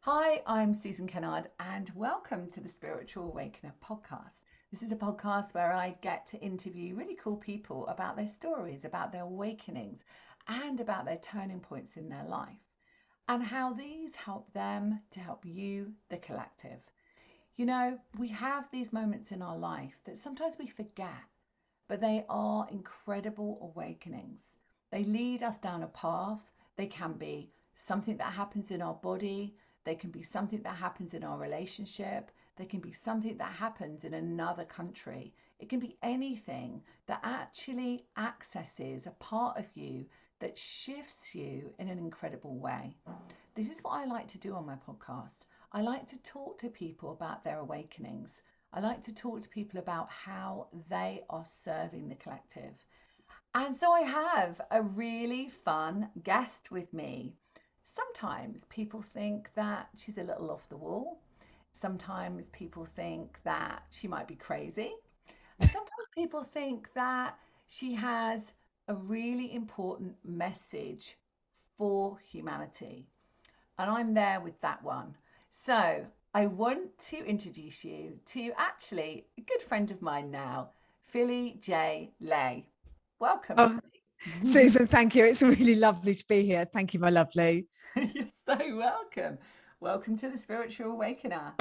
Hi, I'm Susan Kennard, and welcome to the Spiritual Awakener podcast. This is a podcast where I get to interview really cool people about their stories, about their awakenings, and about their turning points in their life, and how these help them to help you, the collective. We have these moments in our life that sometimes we forget, but they are incredible awakenings. They lead us down a path. They can be something that happens in our body, they can be something that happens in our relationship, they can be something that happens in another country. It can be anything that actually accesses a part of you that shifts you in an incredible way. This is what I like to do on my podcast. I like to talk to people about their awakenings. I like to talk to people about how they are serving the collective. And so I have a really fun guest with me. Sometimes people think that she's a little off the wall. Sometimes people think that she might be crazy. And sometimes people think that she has a really important message for humanity. And I'm there with that one. So I want to introduce you to actually a good friend of mine now, Philly J. Lay. Welcome, Oh, Philly. Susan, thank you. It's really lovely to be here. Thank you, my lovely. You're so welcome. Welcome to the Spiritual Awakener.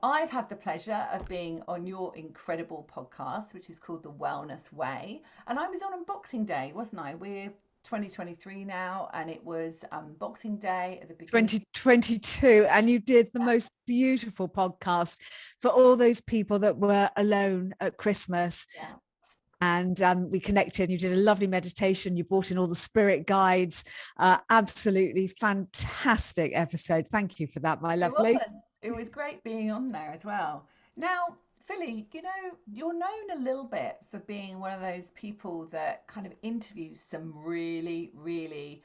I've had the pleasure of being on your incredible podcast, which is called The Wellness Way. And I was on Boxing Day, wasn't I? We're 2023 now, and it was Boxing Day at the beginning. 2022, and you did the most beautiful podcast for all those people that were alone at Christmas. Yeah. And we connected. You did a lovely meditation. You brought in all the spirit guides. Absolutely fantastic episode. Thank you for that, my It was. lovely. It was great being on there as well. Now, Philly, you're known a little bit for being one of those people that kind of interviews some really, really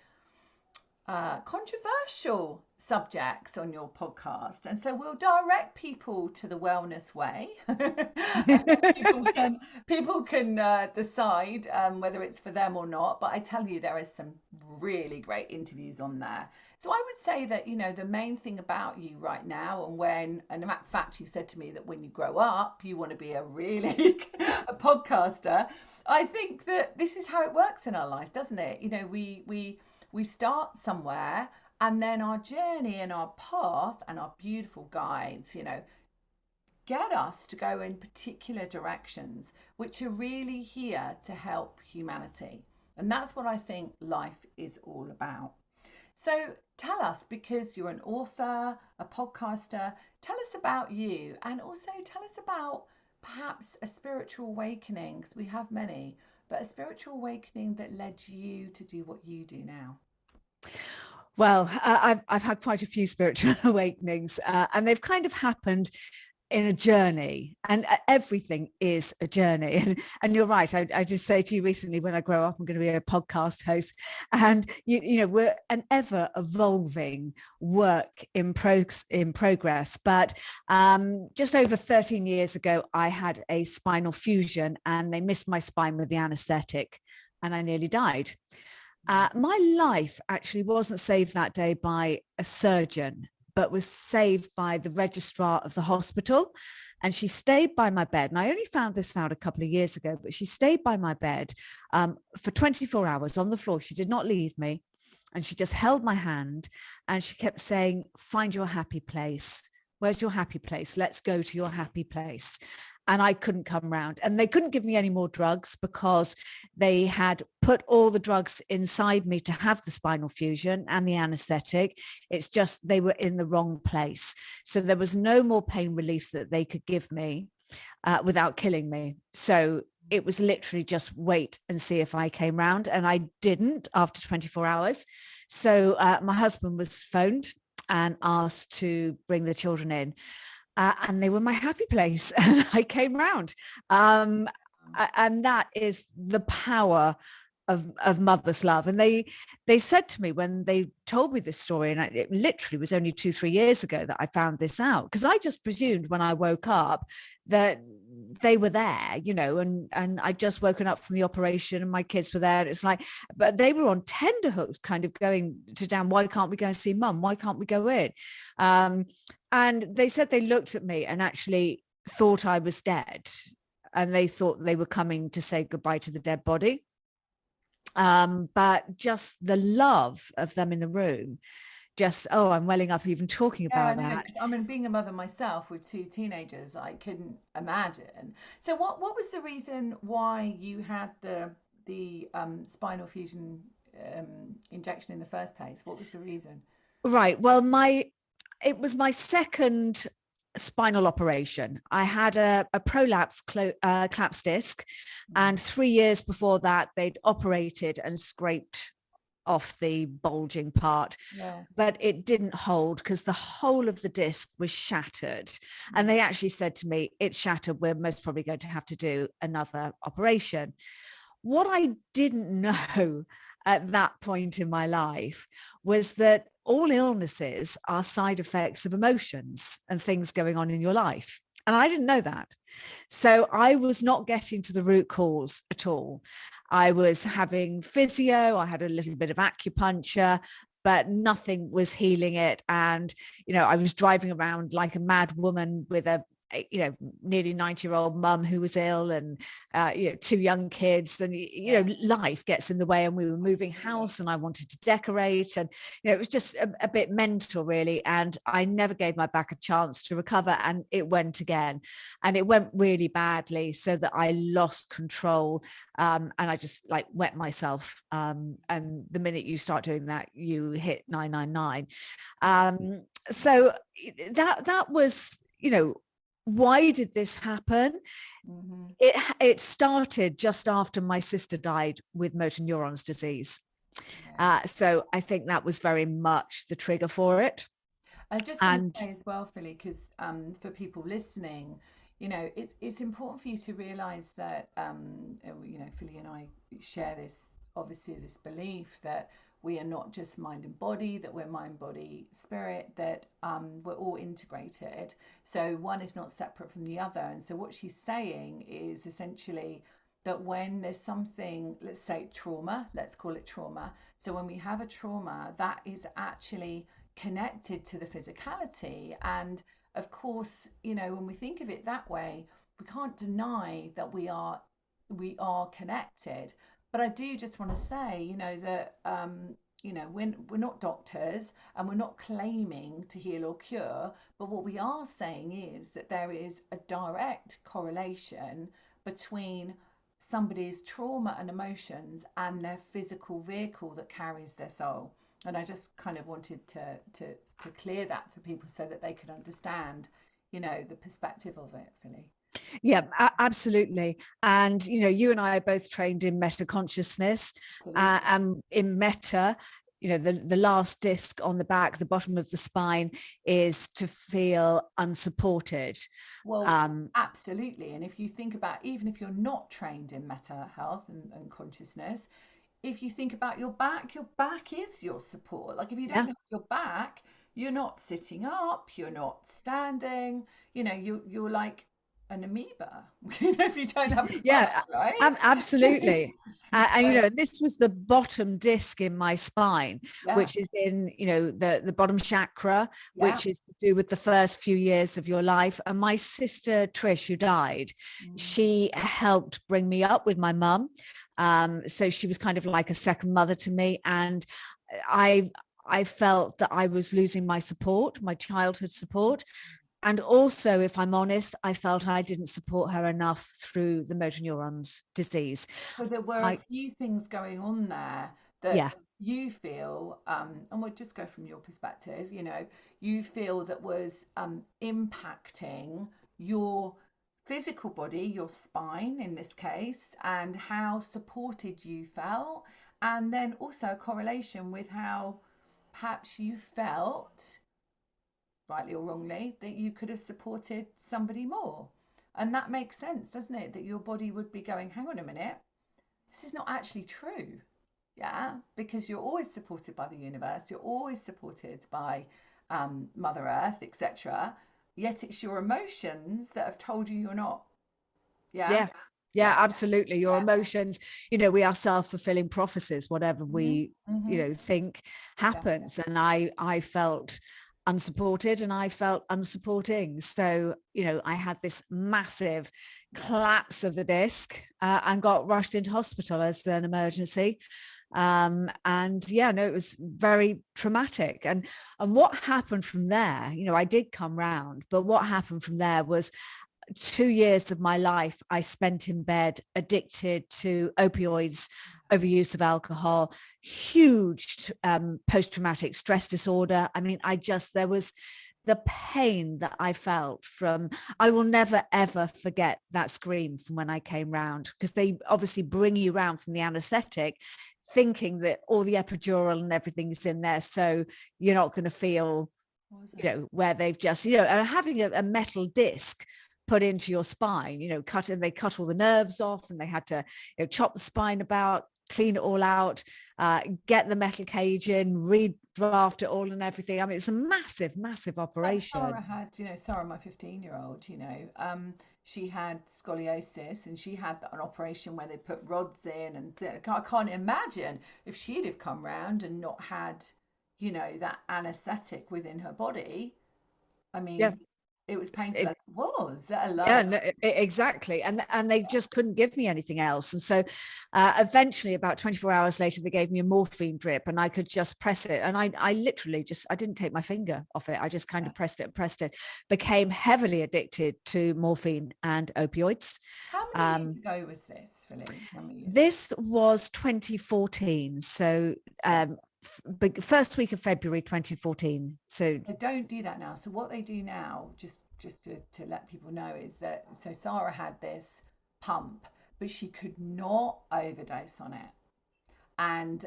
controversial subjects on your podcast, and so we'll direct people to the wellness way, and people can decide whether it's for them or not. But I tell you, there is some really great interviews on there. So I would say that the main thing about you right now, and in fact, you said to me that when you grow up, you want to be a really a podcaster. I think that this is how it works in our life, doesn't it? We start somewhere, and then our journey and our path and our beautiful guides, get us to go in particular directions which are really here to help humanity. And that's what I think life is all about. So tell us, because you're an author, a podcaster, tell us about you, and also tell us about perhaps a spiritual awakening, because we have many, but a spiritual awakening that led you to do what you do now. Well, I've had quite a few spiritual awakenings, and they've kind of happened in a journey, and everything is a journey. And you're right. I did say to you recently, when I grow up, I'm going to be a podcast host. And we're an ever evolving work in progress. But just over 13 years ago, I had a spinal fusion, and they missed my spine with the anesthetic, and I nearly died. My life actually wasn't saved that day by a surgeon, but was saved by the registrar of the hospital. And she stayed by my bed. And I only found this out a couple of years ago, but she stayed by my bed for 24 hours on the floor. She did not leave me. And she just held my hand, and she kept saying, "Find your happy place. Where's your happy place? Let's go to your happy place." And I couldn't come round, and they couldn't give me any more drugs because they had put all the drugs inside me to have the spinal fusion and the anesthetic. It's just they were in the wrong place. So there was no more pain relief that they could give me without killing me. So it was literally just wait and see if I came round. And I didn't after 24 hours. So my husband was phoned and asked to bring the children in. And they were my happy place. And I came round. And that is the power of mother's love. And they said to me when they told me this story, and it literally was only 2-3 years ago that I found this out, because I just presumed when I woke up that they were there, and I'd just woken up from the operation and my kids were there. It's like, but they were on tenterhooks, kind of going to Dan, why can't we go and see mum? Why can't we go in? And they said they looked at me and actually thought I was dead. And they thought they were coming to say goodbye to the dead body. But just the love of them in the room, I'm welling up even talking Yeah, I about know. that. 'Cause, I mean, being a mother myself with two teenagers, I couldn't imagine. So, what was the reason why you had the spinal fusion injection in the first place? What was the reason? Right. Well, it was my second spinal operation. I had a prolapse collapsed disc, and 3 years before that, they'd operated and scraped off the bulging part, Yes. but it didn't hold because the whole of the disc was shattered. And they actually said to me, it's shattered, we're most probably going to have to do another operation. What I didn't know at that point in my life was that all illnesses are side effects of emotions and things going on in your life. And I didn't know that. So I was not getting to the root cause at all. I was having physio, I had a little bit of acupuncture, but nothing was healing it. And, I was driving around like a mad woman with a nearly 90-year-old mum who was ill, and two young kids, and life gets in the way, and we were moving house and I wanted to decorate, and it was just a bit mental really, and I never gave my back a chance to recover, and it went again, and it went really badly, so that I lost control, and I just like wet myself, and the minute you start doing that, you hit 999. So that was, why did this happen? Mm-hmm. It started just after my sister died with motor neurons disease. Yeah. So I think that was very much the trigger for it. I just want And to say as well, Philly, because for people listening, it's important for you to realise that Philly and I share this belief that we are not just mind and body, that we're mind, body, spirit, that we're all integrated. So one is not separate from the other. And so what she's saying is essentially that when there's something, let's say trauma, let's call it trauma. So when we have a trauma, that is actually connected to the physicality. And of course, when we think of it that way, we can't deny that we are connected. But I do just want to say, that we're not doctors and we're not claiming to heal or cure, but what we are saying is that there is a direct correlation between somebody's trauma and emotions and their physical vehicle that carries their soul. And I just kind of wanted to clear that for people so that they could understand, the perspective of it, Philly. yeah, absolutely. And you and I are both trained in meta consciousness, and in meta, the last disc on the back, the bottom of the spine, is to feel unsupported. Well, absolutely. And if you think about, even if you're not trained in meta health and consciousness, if you think about your back is your support. Like if you don't Yeah. have your back, you're not sitting up, you're not standing, you're like an amoeba, if you don't have a back, Yeah, right? absolutely. And So, this was the bottom disc in my spine, yeah, which is in the bottom chakra, yeah. which is to do with the first few years of your life. And my sister Trish, who died, Mm. she helped bring me up with my mum, so she was kind of like a second mother to me, and I felt that I was losing my support, my childhood support. And also, if I'm honest, I felt I didn't support her enough through the motor neurons disease. So there were a few things going on there that Yeah, you feel, and we'll just go from your perspective, you feel that was impacting your physical body, your spine in this case, and how supported you felt, and then also a correlation with how perhaps you felt, rightly or wrongly, that you could have supported somebody more. And that makes sense, doesn't it? That your body would be going, hang on a minute, this is not actually true. Yeah, because you're always supported by the universe, you're always supported by Mother Earth, etc. Yet it's your emotions that have told you you're not Yeah. Yeah. Yeah, absolutely. Your Yeah. emotions, we are self-fulfilling prophecies, whatever we, think Exactly. happens. And I felt unsupported and I felt unsupporting. So, I had this massive collapse of the disc and got rushed into hospital as an emergency. And yeah, no, it was very traumatic. And what happened from there, I did come round, but what happened from there was 2 years of my life I spent in bed, addicted to opioids, overuse of alcohol, huge post-traumatic stress disorder. I mean, there was the pain that I felt from, I will never, ever forget that scream from when I came round, because they obviously bring you round from the anesthetic thinking that all the epidural and everything's in there. So you're not going to feel, where they've just, having a metal disc put into your spine, they cut all the nerves off, and they had to chop the spine about, clean it all out, get the metal cage in, redraft it all and everything. I mean, it's a massive, massive Like operation. Sarah had, Sarah, my 15-year-old, she had scoliosis, and she had an operation where they put rods in, and I can't imagine if she'd have come round and not had, that anesthetic within her body. I Yeah. mean, it was painful It, as it was, let yeah, alone. no, exactly. And they just couldn't give me anything else. And so eventually, about 24 hours later, they gave me a morphine drip, and I could just press it. And I literally I didn't take my finger off it. I just kind of pressed it and pressed it, became heavily addicted to morphine and opioids. How many years ago was this, Philly? How many years ago? This was 2014. So first week of February 2014. So They don't do that now. So what they do now, just to let people know, is that so Sarah had this pump, but she could not overdose on it, and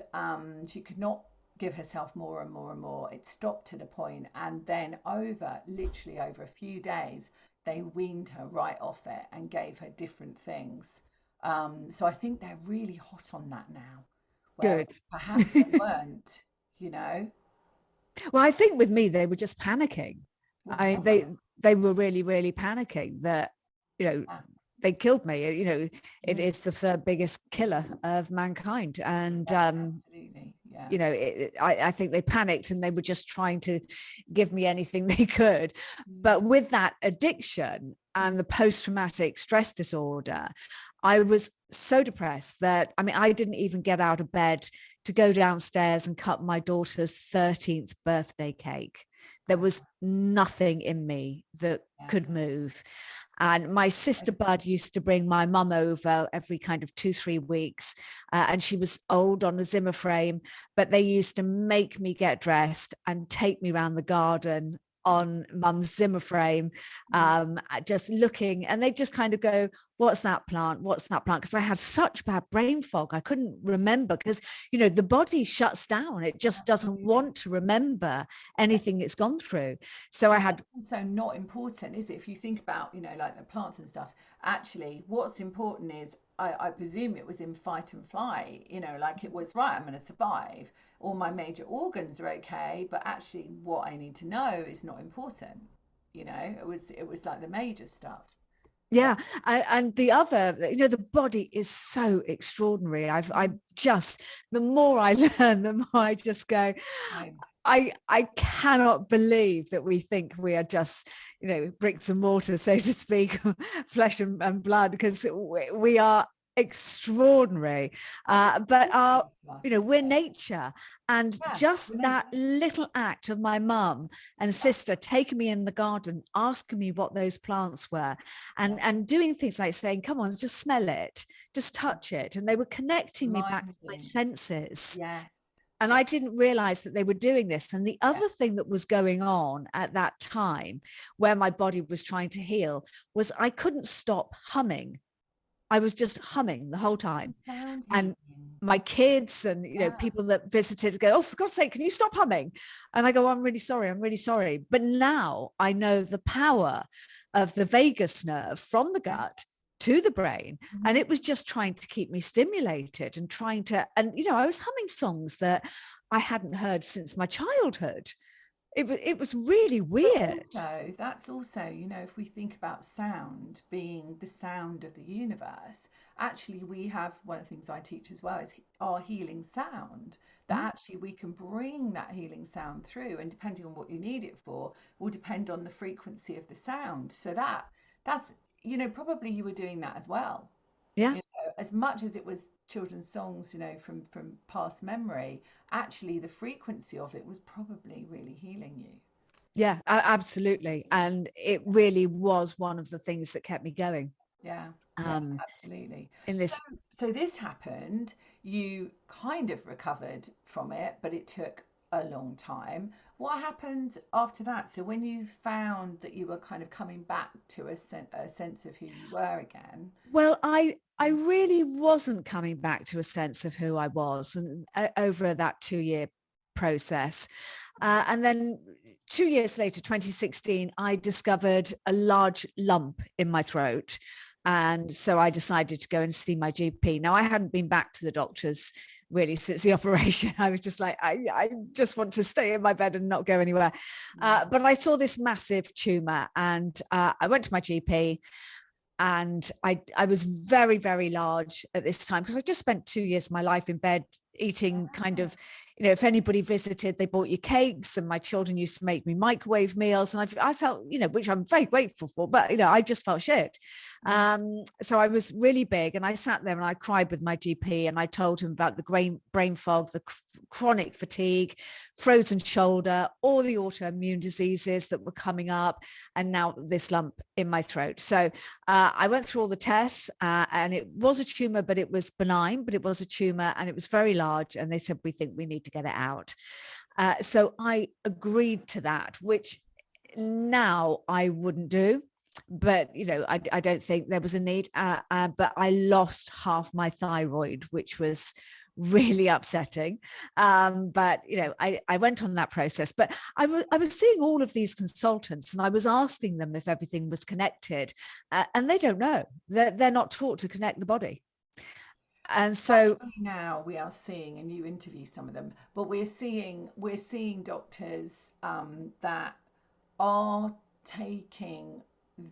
she could not give herself more and more and more. It stopped at a point, and then literally over a few days, they weaned her right off it and gave her different things. So I think they're really hot on that now, whereas good. perhaps they weren't, you know. Well, I think with me, they were just panicking. Well, I yeah, they were really, really panicking that, you know, yeah, they killed me. It mm, is the third biggest killer of mankind. And, yeah, absolutely, yeah. I think they panicked and they were just trying to give me anything they could. Mm, But with that addiction mm, and the post-traumatic stress disorder, I was so depressed that, I mean, I didn't even get out of bed to go downstairs and cut my daughter's 13th birthday cake. There wow, was nothing in me that yeah. could move. And my sister Bud used to bring my mum over every kind of 2-3 weeks. And she was old on a Zimmer frame, but they used to make me get dressed and take me around the garden on mum's Zimmer frame, Mm. just looking, and they just kind of go, what's that plant? What's that plant? Because I had such bad brain fog. I couldn't remember, because, the body shuts down. It just doesn't Absolutely. want to remember anything it's gone through. So I And had, it's also not important, is it? If you think about, like the plants and stuff, actually, what's important is, I presume it was in fight and flight, like it was, right, I'm going to survive. All my major organs are okay, but actually what I need to know is not important. It was like the major stuff. Yeah. yeah. And the other, the body is so extraordinary. I Mm. just, the more I learn, the more I just go, Same. I cannot believe that we think we are just, bricks and mortar, so to speak, flesh and blood, because we are extraordinary. And it's But important to us. we're nature. And Yeah, just we're that nature. little act of my mum and Yeah, sister taking me in the garden, asking me what those plants were, yeah. and doing things like saying, come on, just smell it, just touch it. And they were connecting me back to my Reminding. senses. Yes. And Yeah, I didn't realize that they were doing this. And the yeah. other thing that was going on at that time, where my body was trying to heal, was I couldn't stop humming. I was just humming the whole time. Sound And healing. my kids and, Yeah. people that visited go, oh, for God's sake, can you stop humming? And I go, I'm really sorry. I'm really sorry. But now I know the power of the vagus nerve from the Yes. gut to the brain. And Mhm. it was just trying to keep me stimulated and I was humming songs that I hadn't heard since my childhood. It was really weird. That's also, you know, if we think about sound being the sound of the universe, actually we have one of the things I teach as well is our healing sound. That Mm. actually we can bring that healing sound through, and depending on what you need it for, will depend on the frequency of the sound. So that's, you know, probably you were doing that as well. Yeah. You know, as much as it was children's songs, you know, from past memory, actually the frequency of it was probably really healing you. Yeah, absolutely. And it really was one of the things that kept me going. Yeah, yeah, Um, absolutely. in So, this, so this happened. You kind of recovered from it, but it took a long time. What happened after that? So when you found that you were kind of coming back to a sense of who you were again. well, I really wasn't coming back to a sense of who I was, and over that 2 year process. And then 2 years later, 2016, I discovered a large lump in my throat. And so I decided to go and see my GP. Now, I hadn't been back to the doctors really since the operation. I was just like, I just want to stay in my bed and not go anywhere. Mm. But I saw this massive tumor, and I went to my GP, and I was very, very large at this time because I just spent 2 years of my life in bed eating kind of, you know, if anybody visited, they bought you cakes, and my children used to make me microwave meals, and I felt, you know, which I'm very grateful for, but you know, I just felt shit. Mm. So I was really big, and I sat there and I cried with my GP, and I told him about the brain fog, the chronic fatigue, frozen shoulder, all the autoimmune diseases that were coming up, and now this lump in my throat. So I went through all the tests, and it was a tumor, but it was benign, but it was a tumor, and it was very large. And they said, we think we need to get it out. So I agreed to that, which now I wouldn't do. But, you know, I don't think there was a need. But I lost half my thyroid, which was really upsetting. But, you know, I went on that process. But I was seeing all of these consultants, and I was asking them if everything was connected. And they don't know. They're not taught to connect the body. And so, Now we are seeing, and you interview some of them, but we're seeing doctors that are taking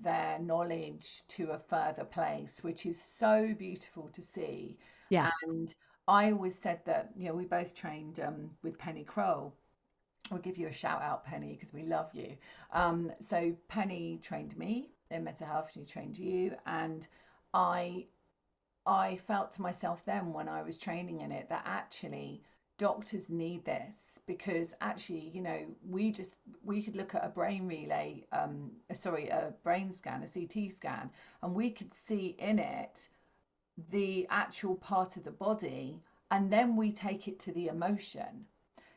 their knowledge to a further place, which is so beautiful to see. yeah, And I always said that, you know, we both trained with Penny Kroll. We'll give you a shout out, Penny, because we love you. So Penny trained me in mental health, she trained you, and I I felt to myself then when I was training in it that actually doctors need this, because actually, you know, we could look at a brain relay, a brain scan, a CT scan, and we could see in it the actual part of the body, and then we take it to the emotion.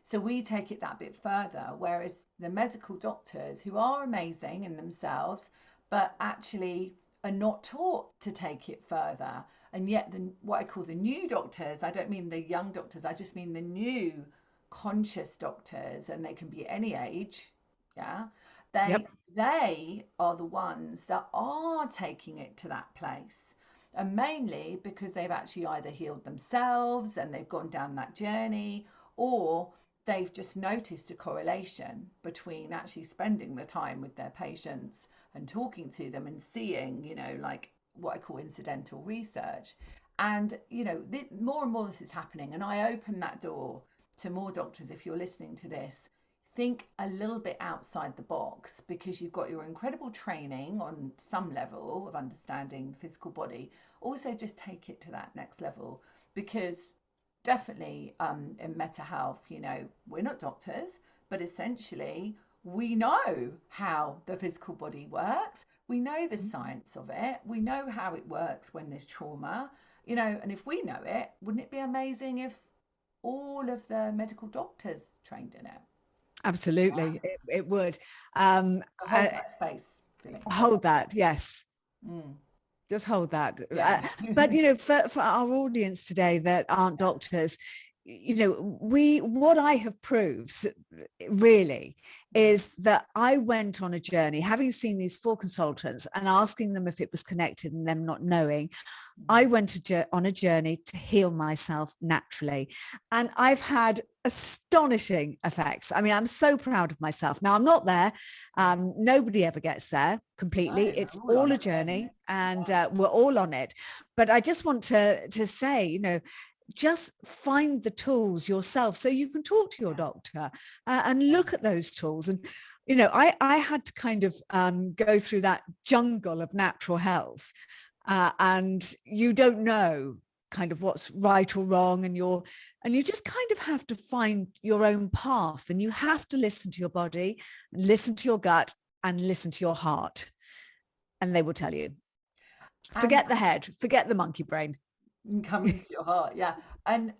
So we take it that bit further, whereas the medical doctors, who are amazing in themselves, but actually are not taught to take it further. And yet, what I call the new doctors, I don't mean the young doctors, I just mean the new conscious doctors, and they can be any age, yeah, they yep, they are the ones that are taking it to that place, and mainly because they've actually either healed themselves and they've gone down that journey, or they've just noticed a correlation between actually spending the time with their patients and talking to them and seeing, you know, like what I call incidental research. And, you know, more and more this is happening. And I open that door to more doctors. If you're listening to this, think a little bit outside the box, because you've got your incredible training on some level of understanding the physical body. Also, just take it to that next level, because definitely in meta health, you know, we're not doctors, but essentially we know how the physical body works. We know the science of it. We know how it works when there's trauma, you know, and if we know it, wouldn't it be amazing if all of the medical doctors trained in it? absolutely, it would. Um, So hold uh, that space, Philly. Hold hold that, yes. that. Mm, Just hold that. yeah. But you know, for our audience today that aren't doctors, you know, what I have proved really is that I went on a journey, having seen these four consultants and asking them if it was connected and them not knowing. I went on a journey to heal myself naturally, and I've had astonishing effects. I mean, I'm so proud of myself. Now, I'm not there. Nobody ever gets there completely. No, It's we're all all on a it, though, isn't journey, it? and Yeah. we're all on it. But I just want to say, you know, just find the tools yourself so you can talk to your doctor and look at those tools. And you know, I had to kind of go through that jungle of natural health, and you don't know kind of what's right or wrong, and you just kind of have to find your own path, and you have to listen to your body, listen to your gut, and listen to your heart, and they will tell you. And Forget the head, forget the monkey brain. coming to your heart, yeah. And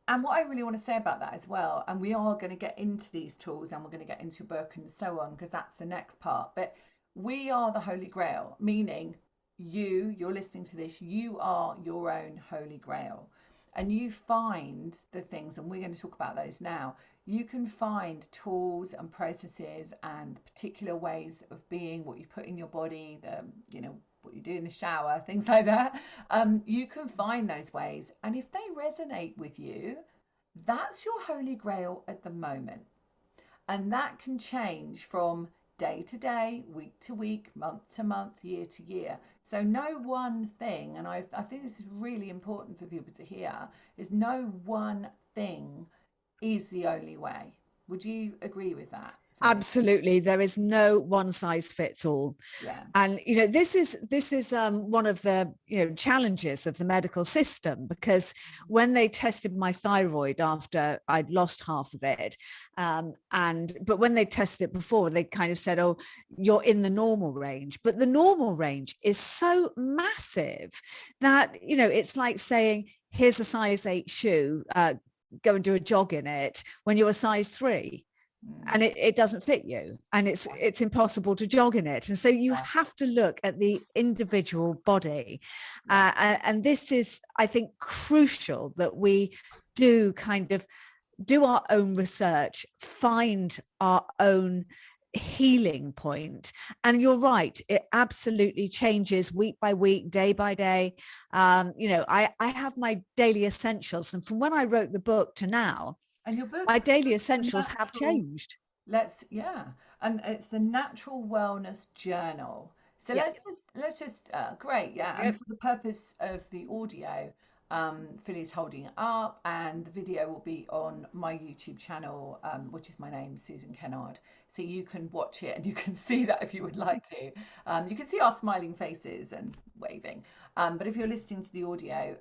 and what I really want to say about that as well, and we are going to get into these tools and we're going to get into your book and so on, because that's the next part. But we are the Holy Grail, meaning you're listening to this, you are your own Holy Grail. And you find the things, and we're going to talk about those now. You can find tools and processes and particular ways of being, what you put in your body, what you do in the shower, things like that. You can find those ways. And if they resonate with you, that's your Holy Grail at the moment. And that can change from day to day, week to week, month to month, year to year. So no one thing, and I think this is really important for people to hear, is no one thing is the only way. Would you agree with that, Philly? Absolutely, there is no one size fits all. Yeah. And you know, this is one of the challenges of the medical system, because when they tested my thyroid after I'd lost half of it, but when they tested it before, they kind of said, "Oh, you're in the normal range," but the normal range is so massive that it's like saying, "Here's a size 8 shoe. Go and do a jog in it," when you're a size 3. And it doesn't fit you, and it's impossible to jog in it. And so you have to look at the individual body, and this is, I think, crucial that we do kind of do our own research, find our own healing point. And you're right, it absolutely changes week by week, day by day. I have my daily essentials, and from when I wrote the book to now, And your my book's daily the essentials have natural, changed. and it's the Natural Wellness Journal. So Yeah. let's just great, yeah. And Yep. for the purpose of the audio, Philly's holding it up, and the video will be on my YouTube channel, which is my name, Susan Kennard. So you can watch it and you can see that if you would like to. You can see our smiling faces and waving. But if you're listening to the audio,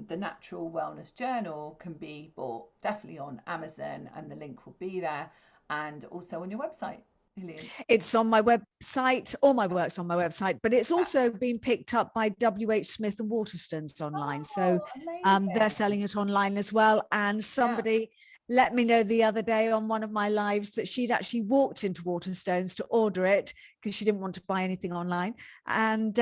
the Natural Wellness Journal can be bought definitely on Amazon, and the link will be there, and also on your website. Brilliant. It's on my website. All my work's on my website, but it's Yeah. also been picked up by WH Smith and Waterstones online. So Oh, they're amazing. selling it online as well. And Yeah. somebody let me know the other day on one of my lives that she'd actually walked into Waterstones to order it because she didn't want to buy anything online, and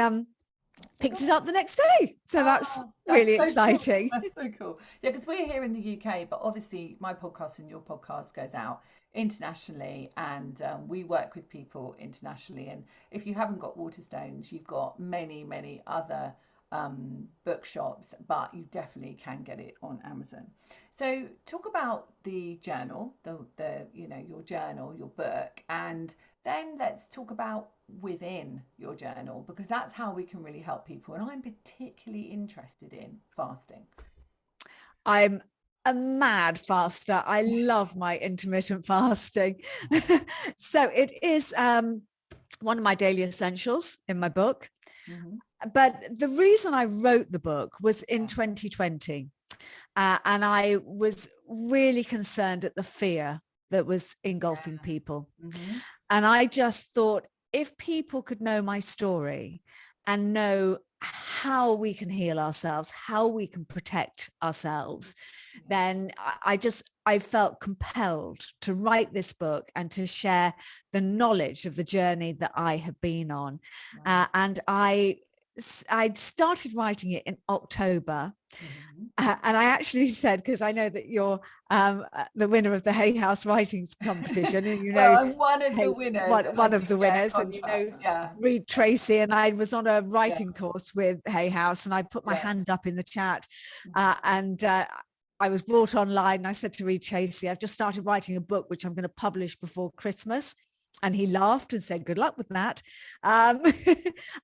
picked it up the next day. So that's Oh, that's really so cool. exciting. That's so cool. Yeah, because we're here in the UK, but obviously my podcast and your podcast goes out internationally, and we work with people internationally. And if you haven't got Waterstones, you've got many, many other bookshops, but you definitely can get it on Amazon. So talk about the journal, the your journal, your book, and then let's talk about within your journal, because that's how we can really help people. And I'm particularly interested in fasting. I'm a mad faster. I love my intermittent fasting. So it is one of my daily essentials in my book. Mm-hmm. But the reason I wrote the book was in 2020. And I was really concerned at the fear that was engulfing people. Mm-hmm. And I just thought, if people could know my story and know how we can heal ourselves, how we can protect ourselves, then I felt compelled to write this book and to share the knowledge of the journey that I have been on. And I'd started writing it in October. Mm-hmm. And I actually said, because I know that you're the winner of the Hay House Writings Competition, and Well, I'm one of the winners. one I of the didn't get a winners, and contract. Yeah. Reed Tracy, and I was on a writing Yeah. course with Hay House, and I put my Yeah. hand up in the chat, and I was brought online and I said to Reed Tracy, I've just started writing a book, which I'm going to publish before Christmas. And he laughed and said, good luck with that. And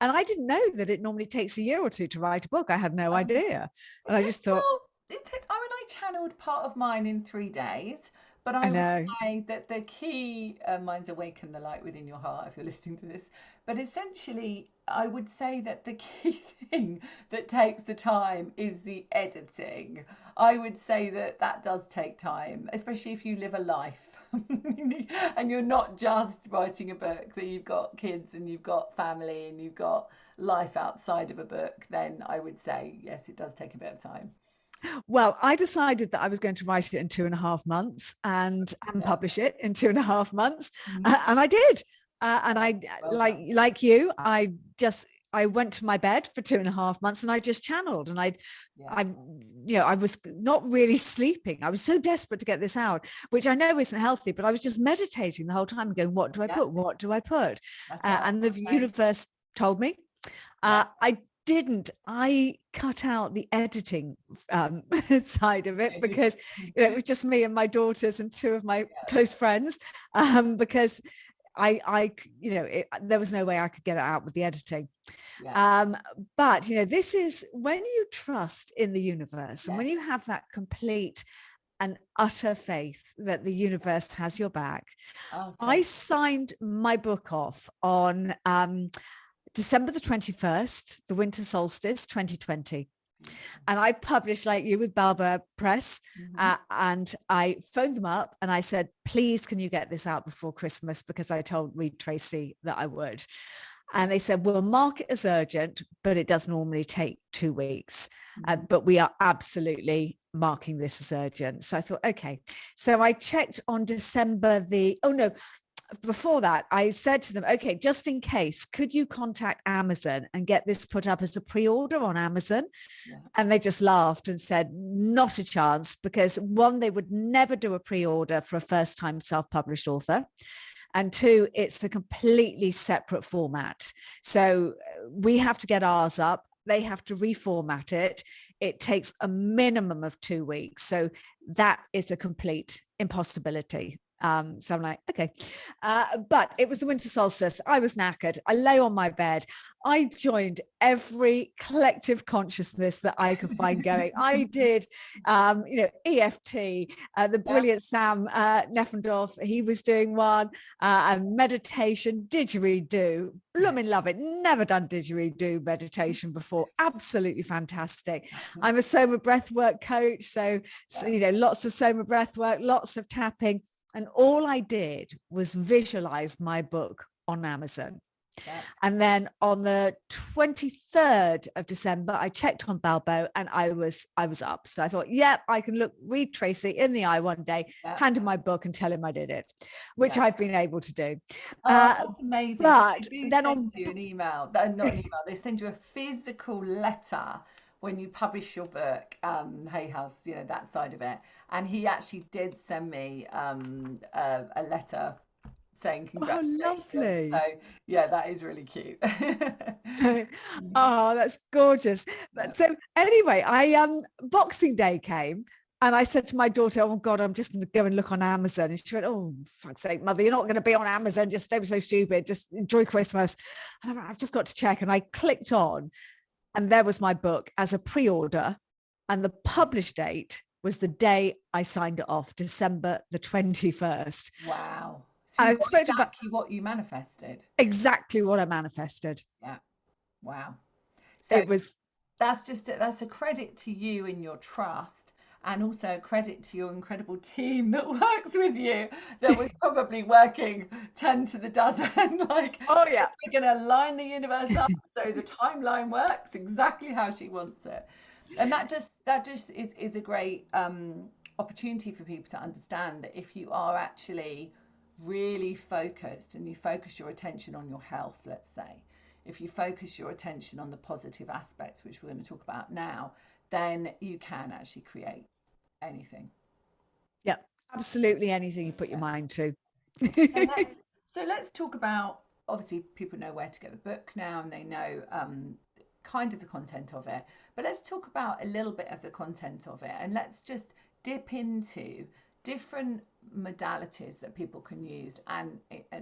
I didn't know that it normally takes a year or two to write a book. I had no idea. And I just thought, Well, it takes, I mean, I channeled part of mine in 3 days, but I I would know. say that the key, mine's awaken the light within your heart if you're listening to this. But essentially, I would say that the key thing that takes the time is the editing. I would say that that does take time, especially if you live a life. And you're not just writing a book, that you've got kids and you've got family and you've got life outside of a book, then I would say, yes, it does take a bit of time. Well, I decided that I was going to write it in 2.5 months and Yeah. publish it in 2.5 months, Mhm. and I did. And I Well like done. like you, I went to my bed for 2.5 months and I just channeled and Yeah. I I was not really sleeping. I was so desperate to get this out, which I know isn't healthy, but I was just meditating the whole time, going, what do I Yeah. put? What do I put? That's what I was And the saying. universe told me. Yeah. I didn't. I cut out the editing side of it because it was just me and my daughters and two of my Yeah. close friends. Because there was no way I could get it out with the editing. Yeah. Um, but this is when you trust in the universe and Yes. when you have that complete and utter faith that the universe has your back. Oh, I totally. signed my book off on December the 21st, the winter solstice 2020. Beautiful. And I published, like you, with Balboa Press. Hmm. And I phoned them up and I said, please, can you get this out before Christmas? Because I told Reed Tracy that I would. And they said, we'll mark it as urgent, but it does normally take 2 weeks. Hmm. But we are absolutely marking this as urgent. So I thought, okay. So I checked on December before that, I said to them, okay, just in case, could you contact Amazon and get this put up as a pre-order on Amazon? Yeah. And they just laughed and said, not a chance, because one, they would never do a pre-order for a first-time self-published author. And two, it's a completely separate format. So we have to get ours up. They have to reformat it. It takes a minimum of 2 weeks. So that is a complete impossibility. So I'm like, okay. But it was the winter solstice. I was knackered. I lay on my bed. I joined every collective consciousness that I could find going. I did, EFT, the Yeah. brilliant Sam Neffendorf, he was doing one, and meditation, didgeridoo. Blooming love it. Never done didgeridoo meditation before. Absolutely fantastic. I'm a Soma breathwork coach. So, lots of Soma breathwork, lots of tapping. And all I did was visualize my book on Amazon. Yeah. And then on the 23rd of December, I checked on Balbo and I was up. So I thought, I can read Tracy in the eye one day, Yeah. hand him my book and tell him I did it, which Yeah. I've been able to do. Oh, that's amazing. So But they do then send you an email, not an email, they send you a physical letter when you publish your book, Hay House, that side of it. And he actually did send me a letter saying oh, congratulations. So lovely. yeah, that is really cute. Oh, that's gorgeous. Yeah. So anyway, I Boxing Day came and I said to my daughter, oh God, I'm just going to go and look on Amazon. And she went, oh, fuck's sake, mother, you're not going to be on Amazon. Just don't be so stupid. Just enjoy Christmas. And I've just got to check. And I clicked on and there was my book as a pre-order. And the publish date was the day I signed it off, December the 21st. Wow. So And you I got spoke about exactly what you manifested. exactly what I manifested. Yeah. Wow. So It was that's a credit to you and your trust, and also a credit to your incredible team that works with you, that was probably working 10 to the dozen. Like, oh yeah. we're going to line the universe up so the timeline works exactly how she wants it. And that just is a great opportunity for people to understand that if you are actually really focused and you focus your attention on your health, let's say, if you focus your attention on the positive aspects, which we're going to talk about now, then you can actually create anything. Yeah, absolutely anything you put your Yeah. mind to. So let's talk about, obviously people know where to get the book now and they know kind of the content of it, but let's talk about a little bit of the content of it, and let's just dip into different modalities that people can use, and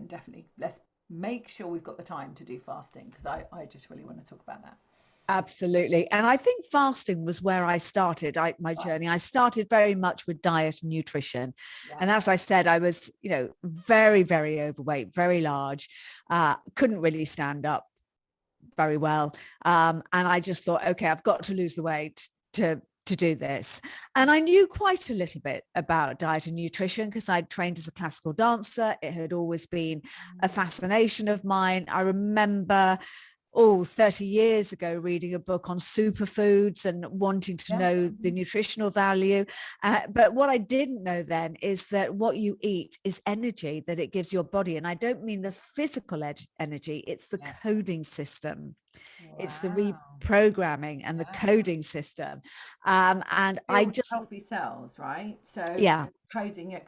definitely let's make sure we've got the time to do fasting, because I just really want to talk about that. Absolutely. And I think fasting was where I started my journey. I started very much with diet and nutrition. Yeah. And as I said, I was, very, very overweight, very large, couldn't really stand up very well. And I just thought, okay, I've got to lose the weight to do this. And I knew quite a little bit about diet and nutrition because I'd trained as a classical dancer. It had always been a fascination of mine. I remember 30 years ago, reading a book on superfoods and wanting to know the nutritional value. But what I didn't know then is that what you eat is energy that it gives your body. And I don't mean the physical energy, it's the coding system. Wow. It's the reprogramming and the coding system. And I just... healthy cells, right? So coding,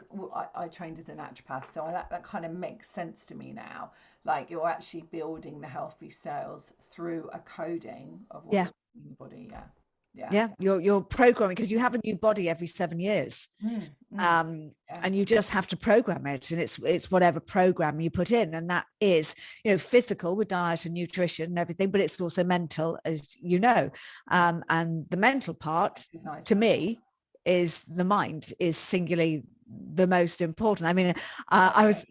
I trained as a naturopath, so that kind of makes sense to me now. Like, you're actually building the healthy cells through a coding of what you're in your body. You're programming, because you have a new body every 7 years. And you just have to program it, and it's whatever program you put in, and that is physical with diet and nutrition and everything, but it's also mental, as and the mental part to me is the mind is singularly the most important. I mean, I was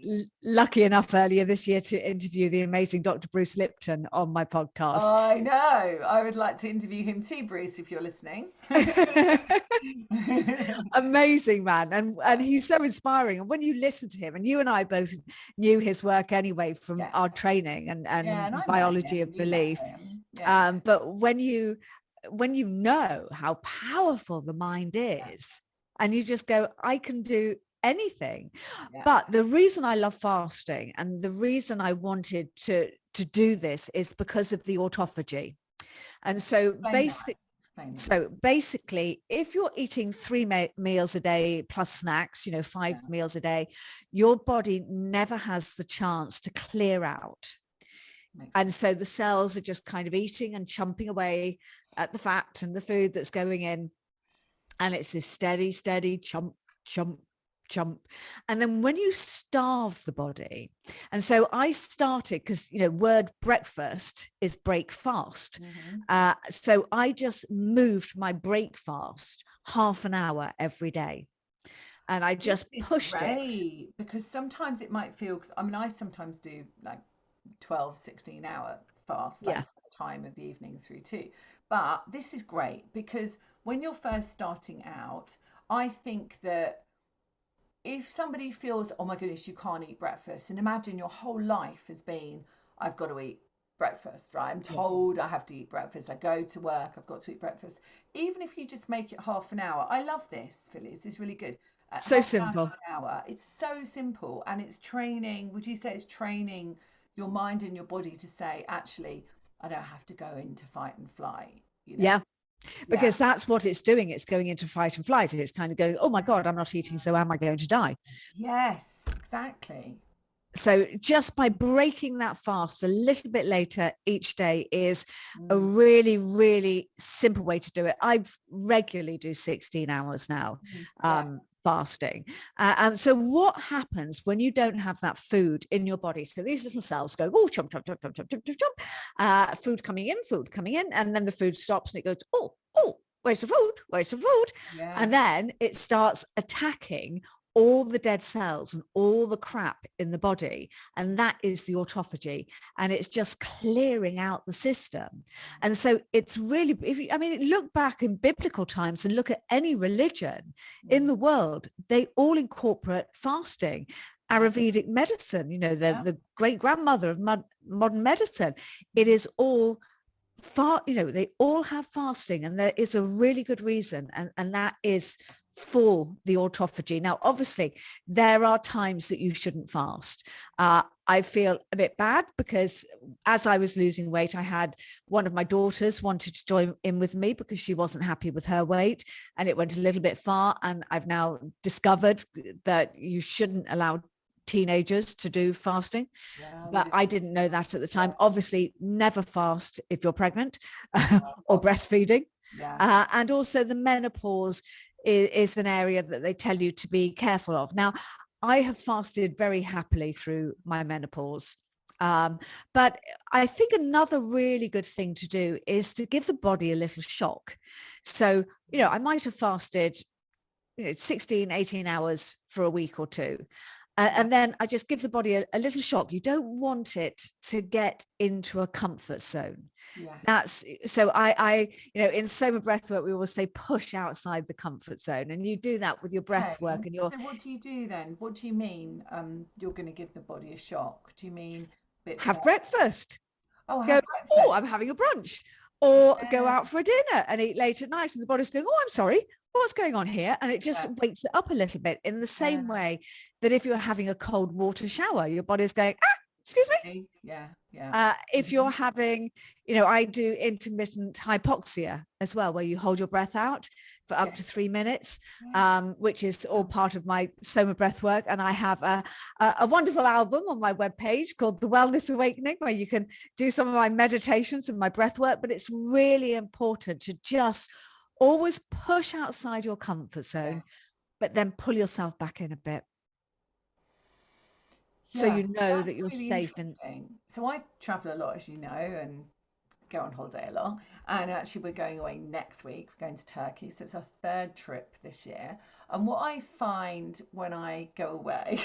lucky enough earlier this year to interview the amazing Dr. Bruce Lipton on my podcast. I know. I would like to interview him too, Bruce, if you're listening. Amazing man, and he's so inspiring. And when you listen to him, and you and I both knew his work anyway from our training and biology of belief. But when you know how powerful the mind is, and you just go, I can do anything. But the reason I love fasting, and the reason I wanted to do this, is because of the autophagy. And so basically, if you're eating 3 meals a day plus snacks, 5 meals a day, your body never has the chance to clear out. And so the cells are just kind of eating and chumping away at the fat and the food that's going in. And it's this steady chump, chump, chump. And then when you starve the body, and so I started, because word breakfast is break fast. So I just moved my break fast half an hour every day, and I just pushed it. Because sometimes it might feel, I sometimes do like 12-16 hour fast, like the time of the evening through too. But this is great, because when you're first starting out, I think that if somebody feels, oh my goodness, you can't eat breakfast, and imagine your whole life has been, I've got to eat breakfast, right? I'm told I have to eat breakfast. I go to work, I've got to eat breakfast. Even if you just make it half an hour, I love this, Phyllis. It's really good. So simple. An hour. It's so simple, and it's training. Would you say it's training your mind and your body to say, actually, I don't have to go into fight and flight? Because that's what it's doing. It's going into fight and flight. It's kind of going, oh my God, I'm not eating, so am I going to die? Yes, exactly. So just by breaking that fast a little bit later each day is a really, really simple way to do it. I regularly do 16 hours now. Fasting. And so what happens when you don't have that food in your body? So these little cells go, oh, chomp, chomp, chomp, chomp, chomp, chomp, chomp, chomp. Food coming in, and then the food stops and it goes, oh, where's the food? And then it starts attacking all the dead cells and all the crap in the body. And that is the autophagy. And it's just clearing out the system. And so it's really, look back in biblical times and look at any religion in the world, they all incorporate fasting. Ayurvedic medicine, the great grandmother of modern medicine, it is all they all have fasting, and there is a really good reason. And that is for the autophagy. Now, obviously, there are times that you shouldn't fast. I feel a bit bad because as I was losing weight, I had one of my daughters wanted to join in with me because she wasn't happy with her weight, and it went a little bit far. And I've now discovered that you shouldn't allow teenagers to do fasting, but I didn't know that at the time. Obviously, never fast if you're pregnant or breastfeeding. And also the menopause is an area that they tell you to be careful of. Now, I have fasted very happily through my menopause. But I think another really good thing to do is to give the body a little shock. So, I might have fasted 16, 18 hours for a week or two. And then I just give the body a little shock. You don't want it to get into a comfort zone. Yeah. That's so I in Soma breathwork, we always say push outside the comfort zone. And you do that with your breath work and your So what do you do then? What do you mean you're going to give the body a shock? Do you mean a bit have more? breakfast. Oh, Go, have oh, breakfast. I'm having a brunch. Or go Yeah. out for a dinner and eat late at night. And the body's going, oh, I'm sorry, what's going on here? And it just Yeah. wakes it up a little bit in the Yeah. same way that if you're having a cold water shower, your body's going, excuse me. Yeah. Yeah. If Mhm. you're having, I do intermittent hypoxia as well, where you hold your breath out for up Yeah. to 3 minutes, Yeah. which is all part of my Soma breath work. And I have a wonderful album on my webpage called The Wellness Awakening, where you can do some of my meditations and my breath work. But it's really important to just always push outside your comfort zone, but then pull yourself back in a bit. So Yeah. you know that That's you're really safe and interesting. So I travel a lot, as you know, and go on holiday a lot. And actually, we're going away next week. We're going to Turkey. So it's our third trip this year. And what I find when I go away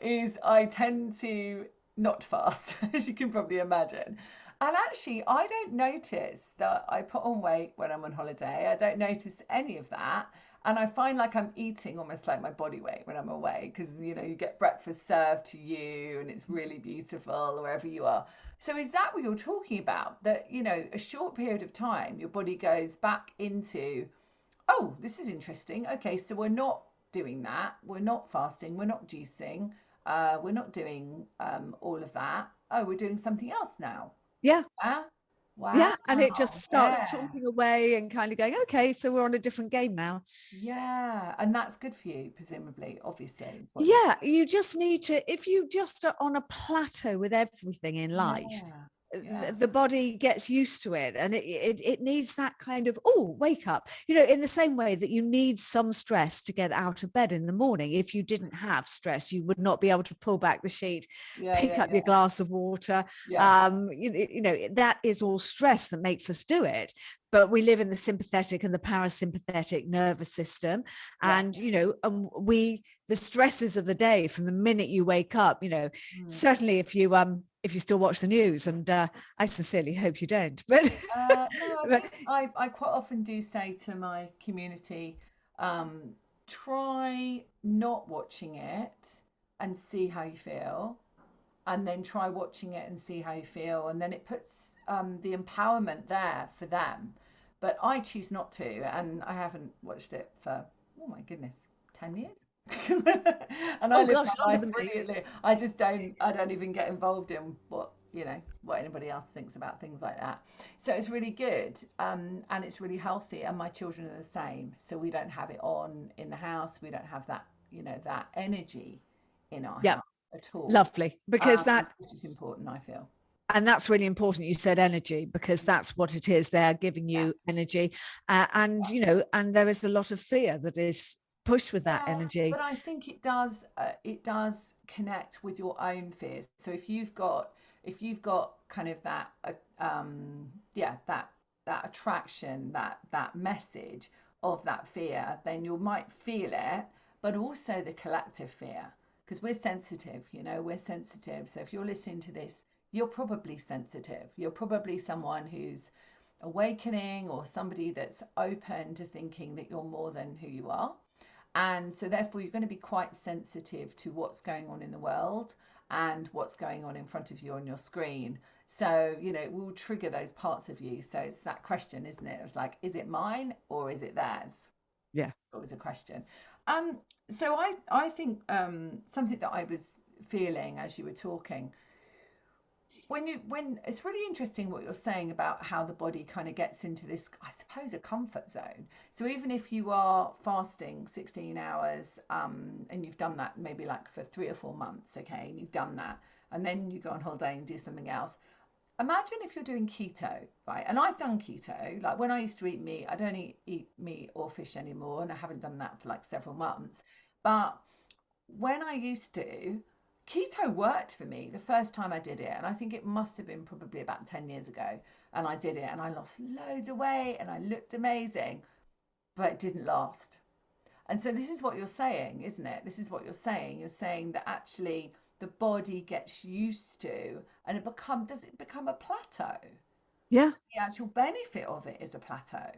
is I tend to not fast, as you can probably imagine. And actually, I don't notice that I put on weight when I'm on holiday. I don't notice any of that. And I find like I'm eating almost like my body weight when I'm away because, you get breakfast served to you and it's really beautiful wherever you are. So is that what you're talking about? That, a short period of time, your body goes back into, oh, this is interesting. Okay, so we're not doing that. We're not fasting. We're not juicing. We're not doing all of that. Oh, we're doing something else now. yeah. Ah, wow. Yeah, and it just starts Yeah. chomping away and kind of going, okay, so we're on a different game now. Yeah. And that's good for you, presumably, obviously, is what you're Yeah, you just need to, if you just are on a plateau with everything in saying. life, Yeah. Yeah. the body gets used to it and it needs that kind of, oh, wake up, in the same way that you need some stress to get out of bed in the morning. If you didn't have stress, you would not be able to pull back the sheet, Yeah. pick Yeah. up your Yeah. glass of water. Yeah. That is all stress that makes us do it. But we live in the sympathetic and the parasympathetic nervous system. Yeah. And, the stresses of the day from the minute you wake up, Mm. certainly if you still watch the news, and I sincerely hope you don't, but, No, I but think I quite often do say to my community, um, try not watching it and see how you feel, and then try watching it and see how you feel, and then it puts the empowerment there for them. But I choose not to, and I haven't watched it for, oh my goodness, 10 years. And I oh live gosh, my longer life than me. brilliantly. I don't even get involved in what anybody else thinks about things like that. So it's really good, and it's really healthy. And my children are the same. So we don't have it on in the house. We don't have that, that energy in our Yeah, house at all, lovely, because which is important, I feel. and that's really important. You said energy, because that's what it is. They're giving Yeah. you energy, and there is a lot of fear that is pushed with that Yeah, energy. but I think it does connect with your own fears. So if you've got kind of that yeah, that attraction, that message of that fear, then you might feel it, but also the collective fear, because we're sensitive. So if you're listening to this, you're probably sensitive. You're probably someone who's awakening, or somebody that's open to thinking that you're more than who you are. And so, therefore, you're going to be quite sensitive to what's going on in the world and what's going on in front of you on your screen. So, it will trigger those parts of you. So, it's that question, isn't it? It's like, is it mine or is it theirs? Yeah. Always a question. Um, so, I think something that I was feeling as you were talking, when it's really interesting what you're saying about how the body kind of gets into this, I suppose, a comfort zone. So even if you are fasting 16 hours, and you've done that maybe like for 3 or 4 months, okay, and you've done that, and then you go on holiday and do something else, imagine if you're doing keto, right? And I've done keto. Like when I used to eat meat, I don't eat meat or fish anymore, and I haven't done that for like several months. But when I used to, keto worked for me the first time I did it, and I think it must have been probably about 10 years ago. And I did it, and I lost loads of weight, and I looked amazing, but it didn't last. And so this is what you're saying, isn't it? This is what you're saying. You're saying that actually the body gets used to, and does it become a plateau? Yeah. The actual benefit of it is a plateau.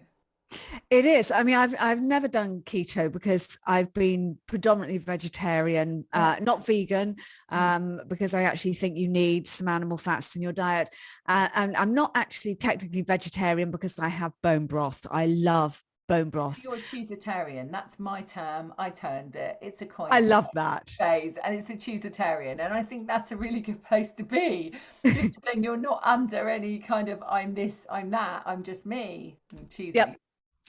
It is. I mean, I've never done keto because I've been predominantly vegetarian, Yeah. not vegan, Mm. because I actually think you need some animal fats in your diet. And I'm not actually technically vegetarian because I have bone broth. I love bone So broth. you're a choositarian. That's my term. I turned it. It's a I coin love that. phase, and it's a choositarian. And I think that's a really good place to be, because then you're not under any kind of I'm this, I'm that. I'm just me. I'm choosing. Yep.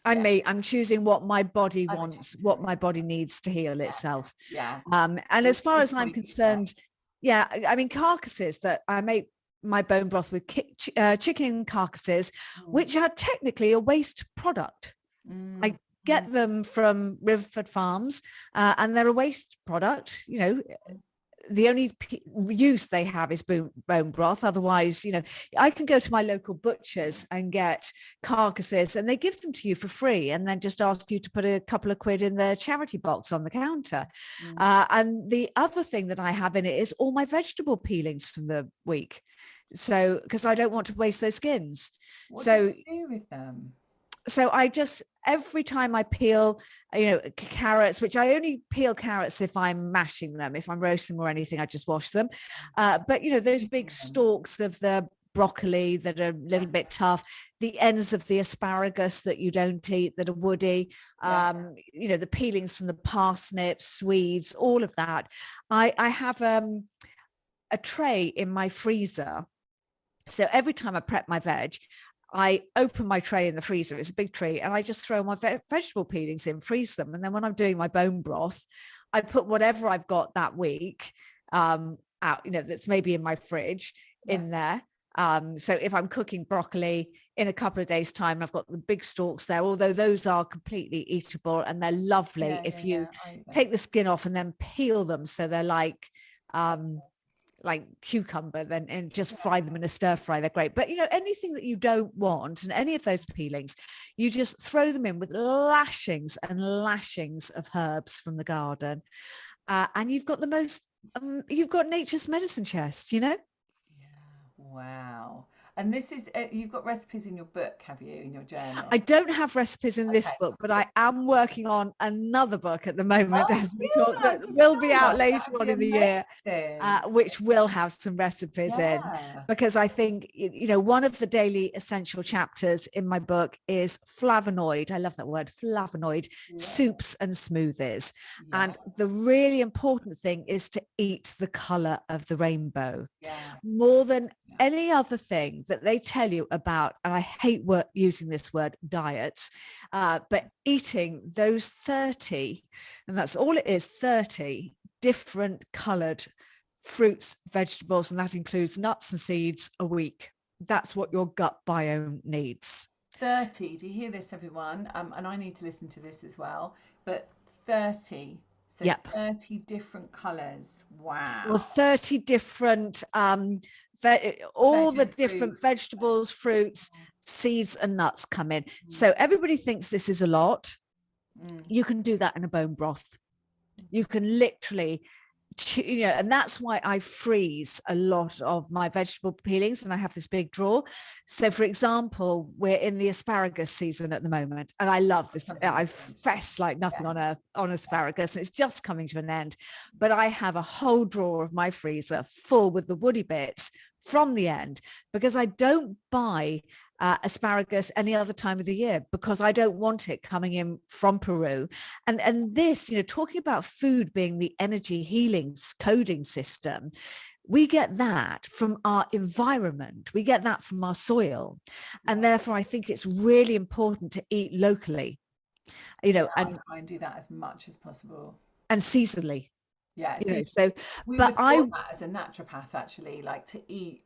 I'm Yeah. me. I'm choosing what my body I'm a wants, what my choositarian. body needs to heal Yeah. itself. Yeah. And It's as far a as good I'm point you say. concerned, yeah, I mean, carcasses that I make my bone broth with chicken carcasses, Mm, which are technically a waste product. mm, I mm, get them from Riverford Farms, and they're a waste product. You know, mm. the only use they have is bone broth. Otherwise, you know, I can go to my local butchers and get carcasses, and they give them to you for free, and then just ask you to put a couple of quid in the charity box on the counter. Mm. And the other thing that I have in it is all my vegetable peelings from the week. So, because I don't want to waste those skins. What do So you do with them? I just, every time I peel, you know, carrots, which I only peel carrots if I'm mashing them. If I'm roasting or anything, I just wash them. But you know, those big Juicing them. stalks of the broccoli that are a Yeah. little bit tough, the ends of the asparagus that you don't eat that are woody, Yeah. you know, the peelings from the parsnips, swedes, all of that. I have a tray in my freezer. So every time I prep my veg, I open my tray in the freezer. It's a big tray, and I just throw my vegetable peelings in, freeze them, and then when I'm doing my bone broth, I put whatever I've got that week out. You know, that's maybe in my fridge Yeah. in there. So if I'm cooking broccoli in a couple of days' time, I've got the big stalks there. Although those are completely eatable and they're lovely Yeah. Yeah. if you Yeah. I eat those. take the skin off and then peel them, so they're like cucumber, then and just fry them in a stir fry. They're great. But you know, anything that you don't want and any of those peelings, you just throw them in with lashings and lashings of herbs from the garden, and you've got the most you've got nature's medicine chest, you know. Yeah. Wow. And this is, you've got recipes in your book, have you, in your I journal? don't have recipes in this Okay. book, but I am working on another book at the moment Oh, as we talk, yeah. that You will be sound out like that later would on be in the year, amazing. which will have some recipes in, Yeah. because I think, you know, one of the daily essential chapters in my book is flavonoid. I love that word, flavonoid, Yeah. soups and smoothies. Yeah. And the really important thing is to eat the color of the rainbow Yeah. more than Yeah. any other thing that they tell you about. And I hate using this word diet, but eating those 30, and that's all it is, 30 different colored fruits, vegetables, and that includes nuts and seeds a week. That's what your gut biome needs. 30. Do you hear this, everyone? And I need to listen to this as well. But 30. So Yep. 30 different colours. Well, Wow. 30 different, all Veg the and fruit. different vegetables, fruits, seeds, and nuts come in. Mm, So everybody thinks this is a lot. mm, You can do that in a bone broth. You can literally, you know, and that's why I freeze a lot of my vegetable peelings, and I have this big drawer. So for example, we're in the asparagus season at the moment, and I love this. something I different. fess like nothing Yeah. on earth on asparagus, and it's just coming to an end. But I have a whole drawer of my freezer full with the woody bits from the end, because I don't buy asparagus any other time of the year, because I don't want it coming in from Peru. And this, you know, talking about food being the energy healing coding system, we get that from our environment, we get that from our soil, and therefore I think it's really important to eat locally, you know, I try and do that as much as possible. and seasonally, Yeah. you know. See, So we were but I taught that as a naturopath, actually, like to eat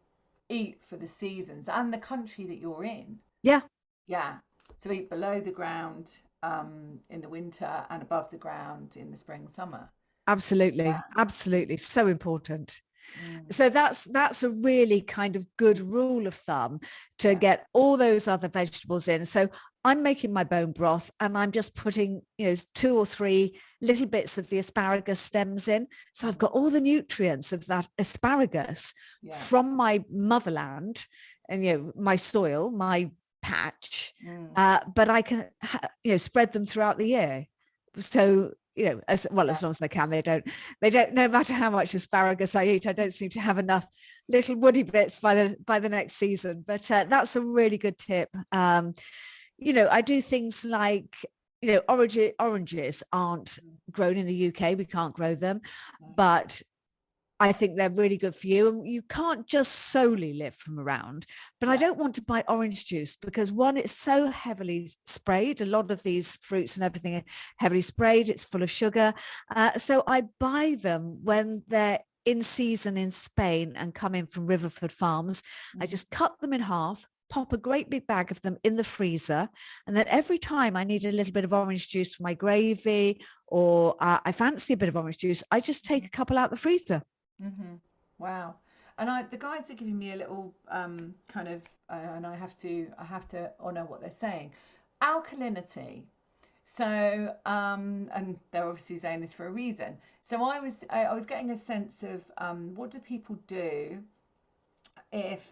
eat for the seasons and the country that you're in. Yeah, Yeah. So eat below the ground in the winter and above the ground in the spring, summer. absolutely, Yeah. absolutely, so important. Mm, So that's a really kind of good rule of thumb to yeah. get all those other vegetables in. So I'm making my bone broth and I'm just putting, 2 or 3 little bits of the asparagus stems in. So I've got all the nutrients of that asparagus Yeah. from my motherland and, my soil, my patch, Mm, but I can, spread them throughout the year. So, as well, yeah. as long as they can, they don't, no matter how much asparagus I eat, I don't seem to have enough little woody bits by the next season. But that's a really good tip. I do things like, oranges aren't Mm, grown in the UK. We can't grow them, no. but I think they're really good for you. And you can't just solely live from around. But I Yeah. don't want to buy orange juice because, one, it's so heavily sprayed. A lot of these fruits and everything are heavily sprayed. It's full of sugar. So I buy them when they're in season in Spain and come in from Riverford Farms. I Mhm. just cut them in half, pop a great big bag of them in the freezer. And then every time I need a little bit of orange juice for my gravy, or I fancy a bit of orange juice, I just take a couple out the freezer. Mm-hmm. Wow. And the guides are giving me a little kind of, and I have to honor what they're saying. Alkalinity. So, and they're obviously saying this for a reason. So I was getting a sense of what do people do if,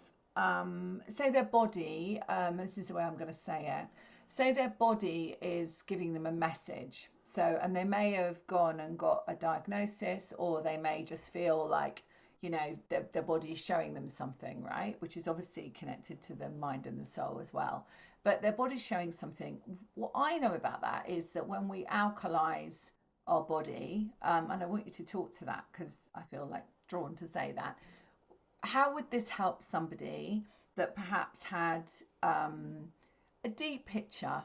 say their body, this is the way I'm going to say it, say their body is giving them a message. So, and they may have gone and got a diagnosis, or they may just feel like, their body is showing them something, right? Which is obviously connected to the mind and the soul as well. But their body's showing something. What I know about that is that when we alkalize our body, and I want you to talk to that because I feel like drawn to say that, how would this help somebody that perhaps had a deep picture,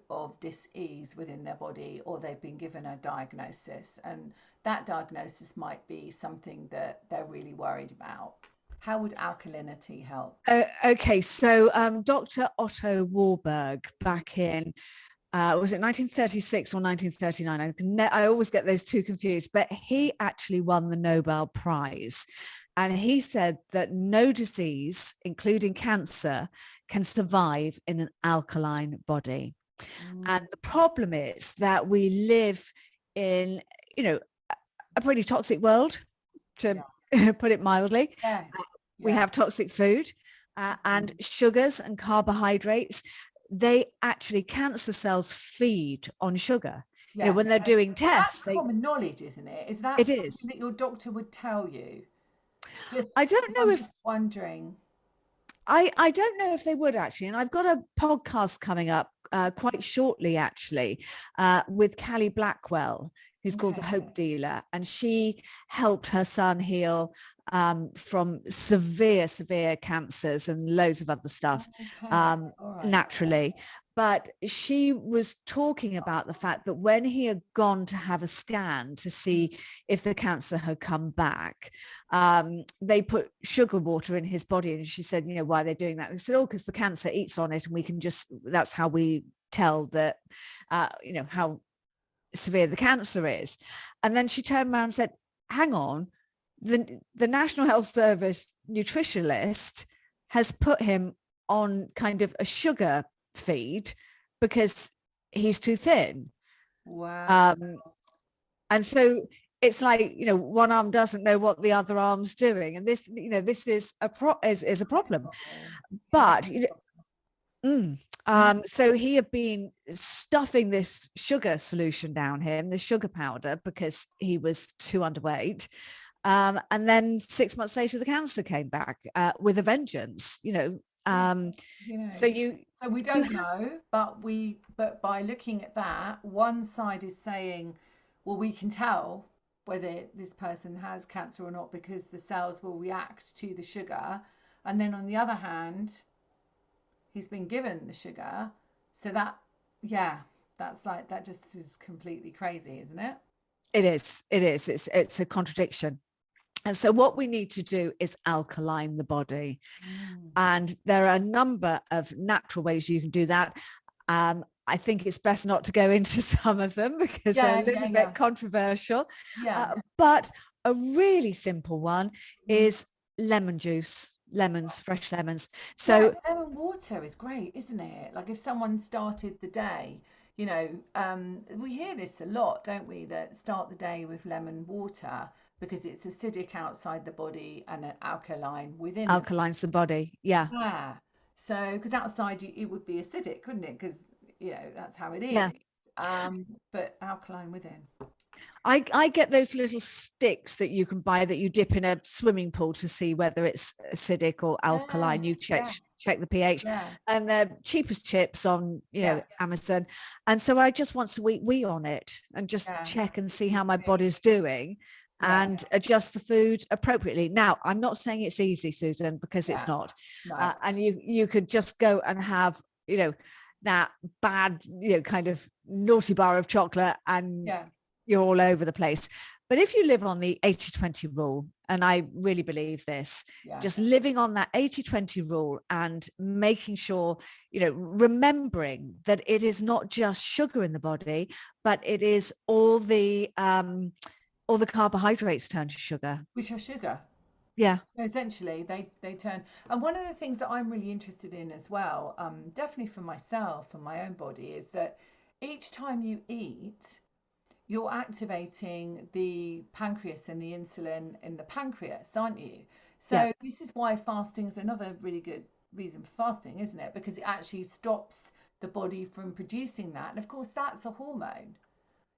of dis-ease within their body, or they've been given a diagnosis, and that diagnosis might be something that they're really worried about? How would alkalinity help? Okay, so Dr. Otto Warburg, back in was it 1936 or 1939? I always get those two confused, but he actually won the Nobel Prize. And he said that no disease, including cancer, can survive in an alkaline body. And Mm, the problem is that we live in, you know, a pretty toxic world, to yeah. put it mildly. Yes. We Yeah. have toxic food, and Mm. sugars and carbohydrates. They actually, cancer cells feed on sugar. Yes. When they're doing That's tests, common knowledge, isn't it? Is that it something is. that your doctor would tell you? Just I don't because know I'm if just wondering. I don't know if they would actually. And I've got a podcast coming up quite shortly, actually, with Callie Blackwell, who's called The Okay. Hope Dealer. And she helped her son heal from severe, severe cancers and loads of other stuff Okay. All right. naturally. But she was talking about the fact that when he had gone to have a scan to see if the cancer had come back, they put sugar water in his body. And she said, why are they doing that? And they said, oh, because the cancer eats on it, and we can just, that's how we tell that, how severe the cancer is. And then she turned around and said, hang on, the National Health Service nutritionist has put him on kind of a sugar feed because he's too thin. Wow. Um, and so it's like, one arm doesn't know what the other arm's doing. And this is is a problem. Oh, But terrible. Mm, so he had been stuffing this sugar solution down him, the sugar powder, because he was too underweight. And then 6 months later, the cancer came back with a vengeance. well, Um, you know, so so we you don't have, know, but by looking at that, one side is saying, well, we can tell whether this person has cancer or not because the cells will react to the sugar. And then on the other hand, he's been given the sugar. So that, yeah, that's like, that just is completely crazy, isn't it? it is, it's a contradiction. And so what we need to do is alkaline the body. Mm. And there are a number of natural ways you can do that. I think it's best not to go into some of them because they're a little bit controversial. Yeah. But a really simple one is lemon juice, lemons, fresh lemons. So lemon water is great, isn't it? Like if someone started the day, we hear this a lot, don't we? That start the day with lemon water because it's acidic outside the body and an alkaline within. Alkalines the body, yeah. Yeah. So because outside it would be acidic, couldn't it? Because that's how it is. Yeah. But alkaline within. I get those little sticks that you can buy that you dip in a swimming pool to see whether it's acidic or alkaline. You check the pH, and they're cheap as chips on Amazon. And so I just once a week wee on it and just check and see how my body's doing and adjust the food appropriately. Now, I'm not saying it's easy, Susan, because it's not. No. And you could just go and have that bad kind of naughty bar of chocolate and you're all over the place. But if you live on the 80-20 rule, and I really believe this, just living on that 80-20 rule and making sure, remembering that it is not just sugar in the body, but it is all the carbohydrates turn to sugar. Which are sugar. Yeah. Essentially, they turn. And one of the things that I'm really interested in as well, definitely for myself and my own body, is that each time you eat, you're activating the pancreas and the insulin in the pancreas, aren't you? So this is why fasting is another really good reason for fasting, isn't it? Because it actually stops the body from producing that. And of course, that's a hormone.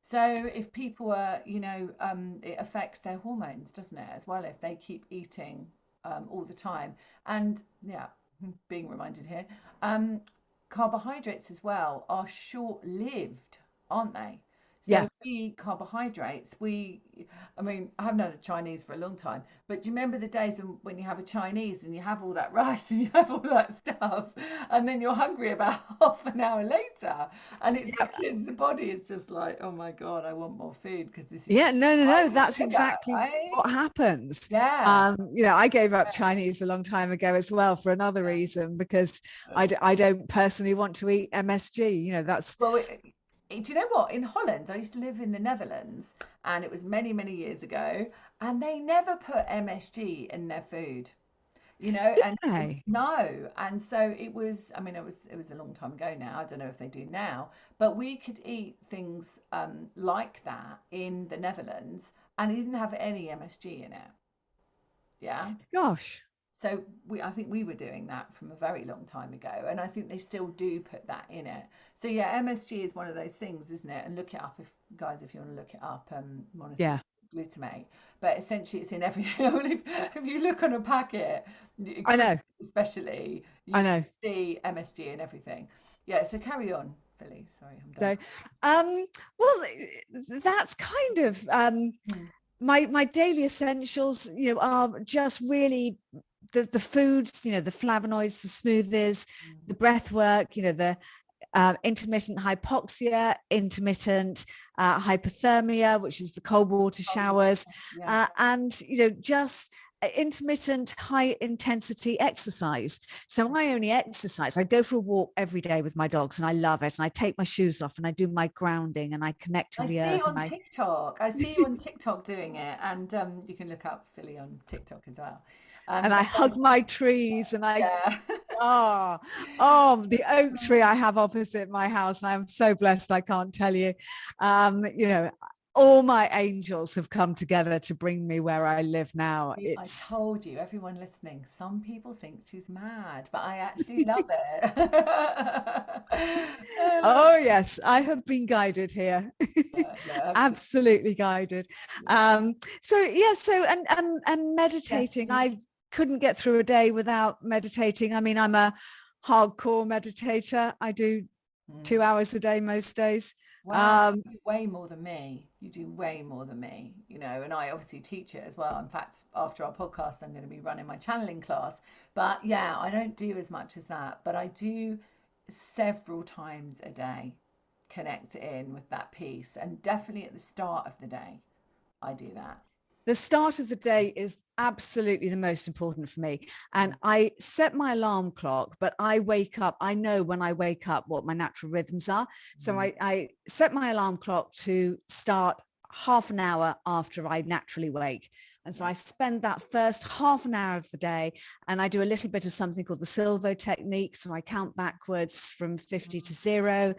So if people are, it affects their hormones, doesn't it, as well, if they keep eating all the time. And being reminded here, carbohydrates as well are short-lived, aren't they? So we eat carbohydrates. I haven't had a Chinese for a long time, but do you remember the days when you have a Chinese and you have all that rice and you have all that stuff, and then you're hungry about half an hour later, and it's because the body is just like, oh my God, I want more food because this is no, that's exactly what happens. I gave up Chinese a long time ago as well for another reason, because I don't personally want to eat MSG. That's do you know what? In Holland, I used to live in the Netherlands, and it was many, many years ago, and they never put MSG in their food, no. And so it was, it was a long time ago now. I don't know if they do now, but we could eat things like that in the Netherlands, and it didn't have any MSG in it. Yeah. Gosh. So I think we were doing that from a very long time ago, and I think they still do put that in it. So MSG is one of those things, isn't it? And look it up if you want to look it up. Monosodium glutamate, but essentially it's in everything. If you look on a packet, I know, especially you see MSG and everything. So carry on, Billy. Sorry, I'm done. Well, that's kind of my daily essentials. Are just really the foods, the flavonoids, the smoothies, the breath work, the intermittent hypoxia, intermittent hypothermia, which is the cold water showers, and just intermittent high intensity exercise. So I only exercise. I go for a walk every day with my dogs and I love it. And I take my shoes off and I do my grounding and I connect to the earth. I see you on TikTok doing it, and you can look up Philly on TikTok as well. And I hug my trees and I the oak tree I have opposite my house, and I'm so blessed I can't tell you. All my angels have come together to bring me where I live now. I told you, everyone listening, some people think she's mad, but I actually love it. Oh yes, I have been guided here. Absolutely guided. And meditating. I couldn't get through a day without meditating. I'm a hardcore meditator. I do 2 hours a day most days. Wow, you do way more than me. You do way more than me, and I obviously teach it as well. In fact, after our podcast, I'm going to be running my channeling class. But I don't do as much as that, but I do several times a day connect in with that piece, and definitely at the start of the day, I do that. The start of the day is absolutely the most important for me. And I set my alarm clock, but I wake up, I know when I wake up what my natural rhythms are. So I set my alarm clock to start half an hour after I naturally wake. And so I spend that first half an hour of the day and I do a little bit of something called the Silvo technique. So I count backwards from 50 to 0.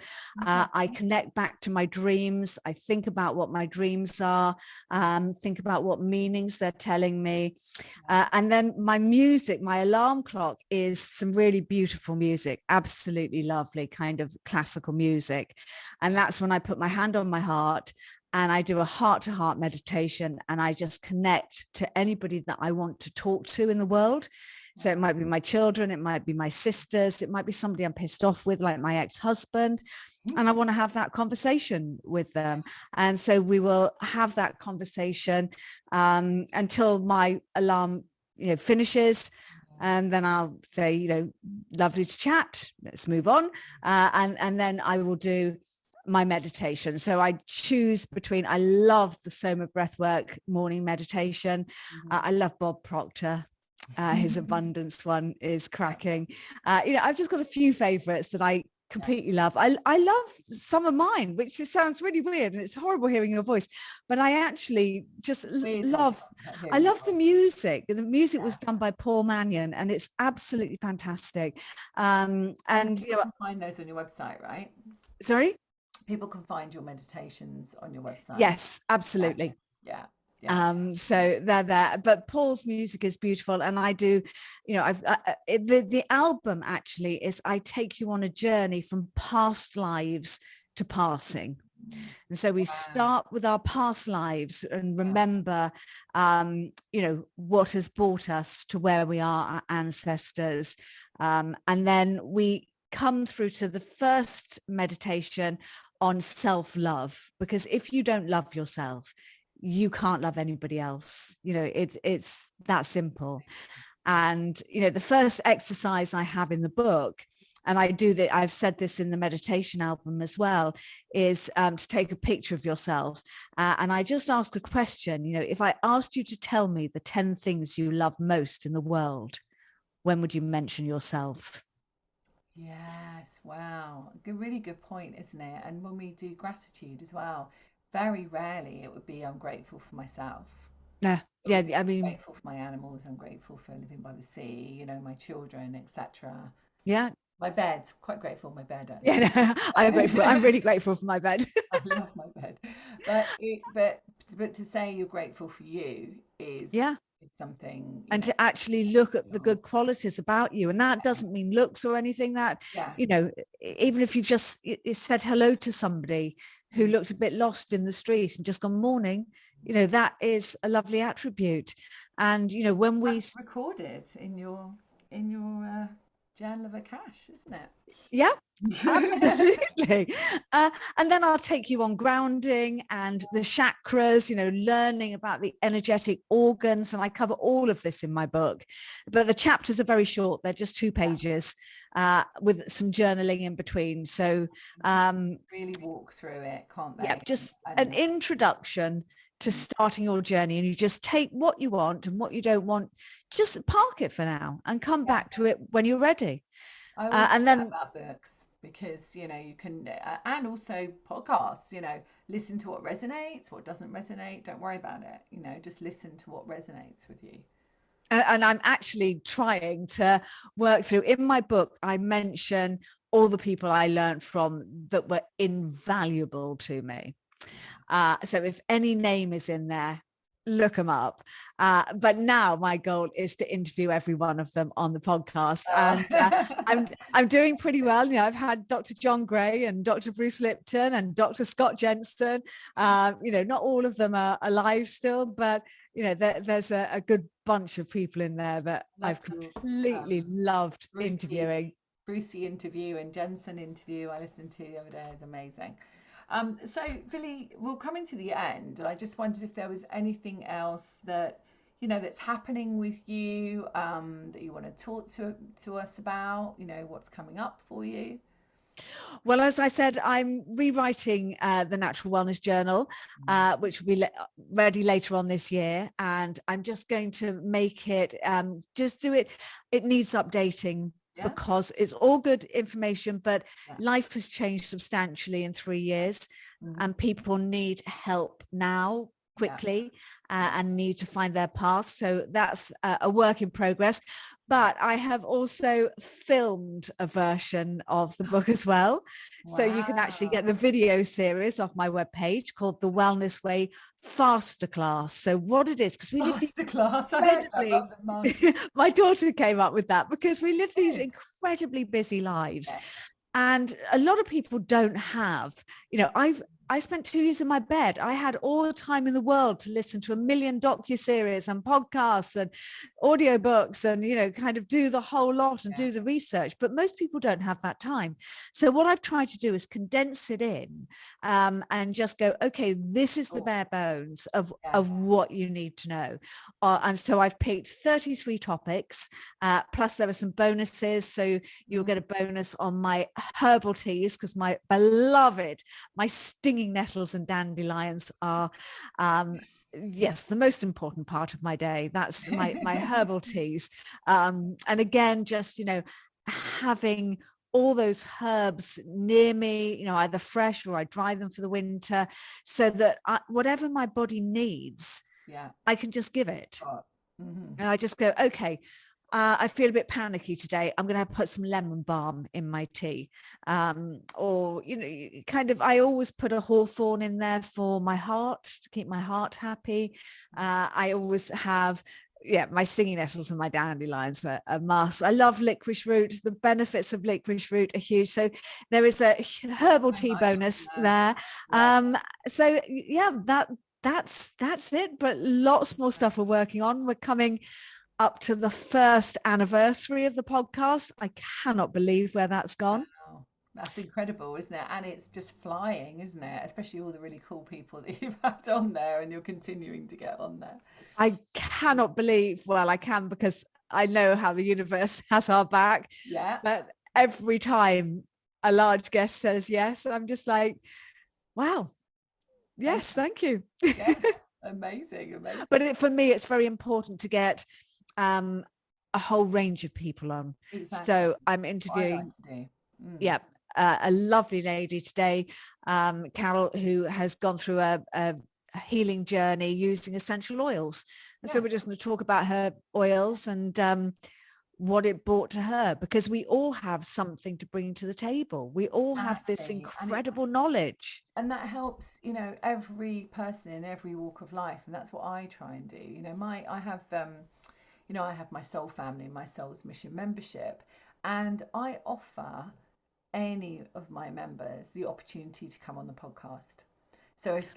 I connect back to my dreams. I think about what my dreams are, think about what meanings they're telling me. And then my music, my alarm clock is some really beautiful music, absolutely lovely kind of classical music. And that's when I put my hand on my heart and I do a heart-to-heart meditation and I just connect to anybody that I want to talk to in the world. So it might be my children, it might be my sisters, it might be somebody I'm pissed off with, like my ex-husband, and I want to have that conversation with them. And so we will have that conversation until my alarm, finishes. And then I'll say, lovely to chat, let's move on. And then I will do my meditation. So I choose between, I love the Soma Breathwork morning meditation. I love Bob Proctor. His abundance one is cracking. I've just got a few favorites that I completely love. I love some of mine, which sounds really weird and it's horrible hearing your voice, but I actually just love the music. The music was done by Paul Mannion and it's absolutely fantastic. And you can find those on your website, right? Sorry? People can find your meditations on your website. Yes, absolutely. Yeah. So they're there, but Paul's music is beautiful. And I do, the album actually is, I take you on a journey from past lives to passing. And so we start with our past lives and remember, what has brought us to where we are, our ancestors. And then we come through to the first meditation on self-love, because if you don't love yourself, you can't love anybody else. It's that simple. And the first exercise I have in the book, and I do that, I've said this in the meditation album as well, is to take a picture of yourself. And I just ask a question, if I asked you to tell me the 10 things you love most in the world, when would you mention yourself? Yes, wow. Really good point, isn't it? And when we do gratitude as well, very rarely it would be I'm grateful for myself. Yeah, I mean, I'm grateful for my animals, I'm grateful for living by the sea, my children, etc. yeah. My bed, quite grateful for my bed actually. Yeah, no, I'm grateful. I'm really grateful for my bed. I love my bed. But to say you're grateful for you is something, and to actually look at the good qualities about you. And that doesn't mean looks or anything. That, even if you've just said hello to somebody who looked a bit lost in the street and just gone morning, that is a lovely attribute. And when that's recorded in your journal of Akash, isn't it? Yeah, absolutely. And then I'll take you on grounding and the chakras, learning about the energetic organs. And I cover all of this in my book. But the chapters are very short. They're just 2 pages with some journaling in between. So really walk through it, can't they? Yeah, just an introduction to starting your journey, and you just take what you want and what you don't want, just park it for now and come back to it when you're ready. And then about books, because you can and also podcasts, listen to what resonates, what doesn't resonate, don't worry about it, just listen to what resonates with you. And I'm actually trying to work through, in my book I mention all the people I learned from that were invaluable to me. So if any name is in there, look them up. But now my goal is to interview every one of them on the podcast. And I'm doing pretty well. I've had Dr. John Gray and Dr. Bruce Lipton and Dr. Scott Jensen. Not all of them are alive still, but there's a good bunch of people in there that I've completely loved interviewing. Brucey interview and Jensen interview I listened to the other day is amazing. So Billy, we're coming to the end, and I just wondered if there was anything else that that's happening with you, that you want to talk to us about. What's coming up for you. Well, as I said, I'm rewriting the Natural Wellness Journal, which will be ready later on this year. And I'm just going to make it, just do it. It needs updating Yeah. because it's all good information, but Yeah. life has changed substantially in 3 years, and people need help now quickly and need to find their path. So that's a work in progress. But I have also filmed a version of the book as well. So you can actually get the video series off my webpage called The Wellness Way Faster Class. So what it is, because we live these Masterclass. I like that. incredibly, my daughter came up with that, because we live these incredibly busy lives. Yeah. And a lot of people don't have, I spent 2 years in my bed. I had all the time in the world to listen to a million docuseries and podcasts and audiobooks and, kind of do the whole lot and do the research. But most people don't have that time. So what I've tried to do is condense it in and just go, okay, this is the bare bones of what you need to know. And so I've picked 33 topics, plus there are some bonuses. So you'll get a bonus on my herbal teas, because my beloved, my stinging nettles and dandelions are yes, the most important part of my day. That's my herbal teas. And again, just having all those herbs near me, either fresh or I dry them for the winter, so that whatever my body needs, I can just give it. And I just go, okay, I feel a bit panicky today. I'm going to put some lemon balm in my tea. Or, I always put a hawthorn in there for my heart, to keep my heart happy. I always have, my stinging nettles and my dandelions are a must. I love licorice root. The benefits of licorice root are huge. So there is a herbal tea bonus there. So that's it. But lots more stuff we're working on. We're coming up to the first anniversary of the podcast. I cannot believe where that's gone. Wow. That's incredible, isn't it? And it's just flying, isn't it? Especially all the really cool people that you've had on there and you're continuing to get on there. I cannot believe, well, I can, because I know how the universe has our back. Yeah. But every time a large guest says yes, I'm just like, wow, yes, thank you. Yeah. Amazing. But for me, it's very important to get a whole range of people on. Exactly. So I'm interviewing a lovely lady today, Carol, who has gone through a healing journey using essential oils. And so we're just going to talk about her oils and what it brought to her, because we all have something to bring to the table. We all have this incredible knowledge. And that helps, every person in every walk of life. And that's what I try and do. I have my soul family, my soul's mission membership, and I offer any of my members the opportunity to come on the podcast. So if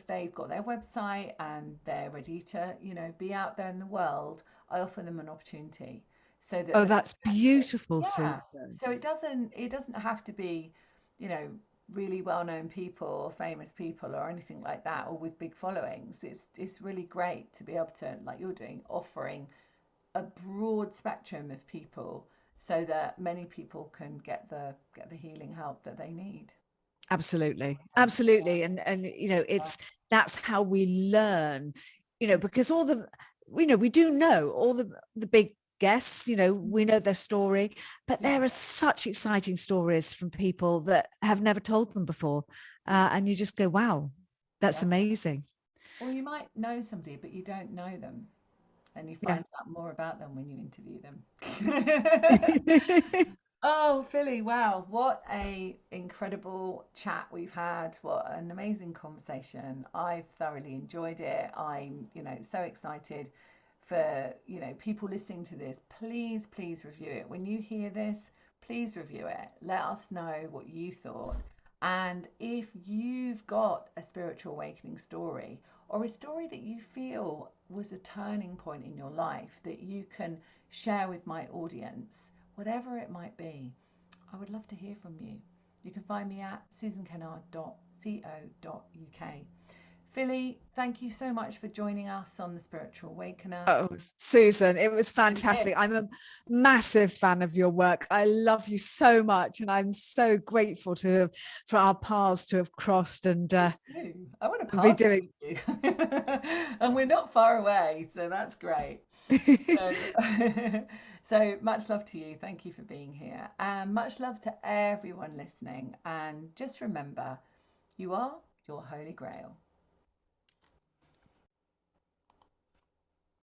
they've got their website and they're ready to, be out there in the world, I offer them an opportunity. So that that's beautiful, Susan. So it doesn't have to be, really well-known people or famous people or anything like that, or with big followings. It's really great to be able to, like you're doing, offering a broad spectrum of people so that many people can get the healing help that they need. Absolutely. That's how we learn, because we do know all the big guests, we know their story, but there are such exciting stories from people that have never told them before, and you just go, wow, that's amazing. Or you might know somebody but you don't know them, and you find out more about them when you interview them. Oh, Philly, wow, what a incredible chat we've had. What an amazing conversation. I've thoroughly enjoyed it. I'm, so excited for, people listening to this. Please, please review it. When you hear this, please review it. Let us know what you thought. And if you've got a spiritual awakening story, or a story that you feel was a turning point in your life that you can share with my audience, whatever it might be, I would love to hear from you. You can find me at susankennard.co.uk. Philly, thank you so much for joining us on The Spiritual Awakener. Oh, Susan, it was And fantastic. I'm a massive fan of your work. I love you so much, and I'm so grateful for our paths to have crossed and I want to be party doing. with you. And we're not far away, so that's great. So, so much love to you. Thank you for being here. And much love to everyone listening. And just remember, you are your holy grail.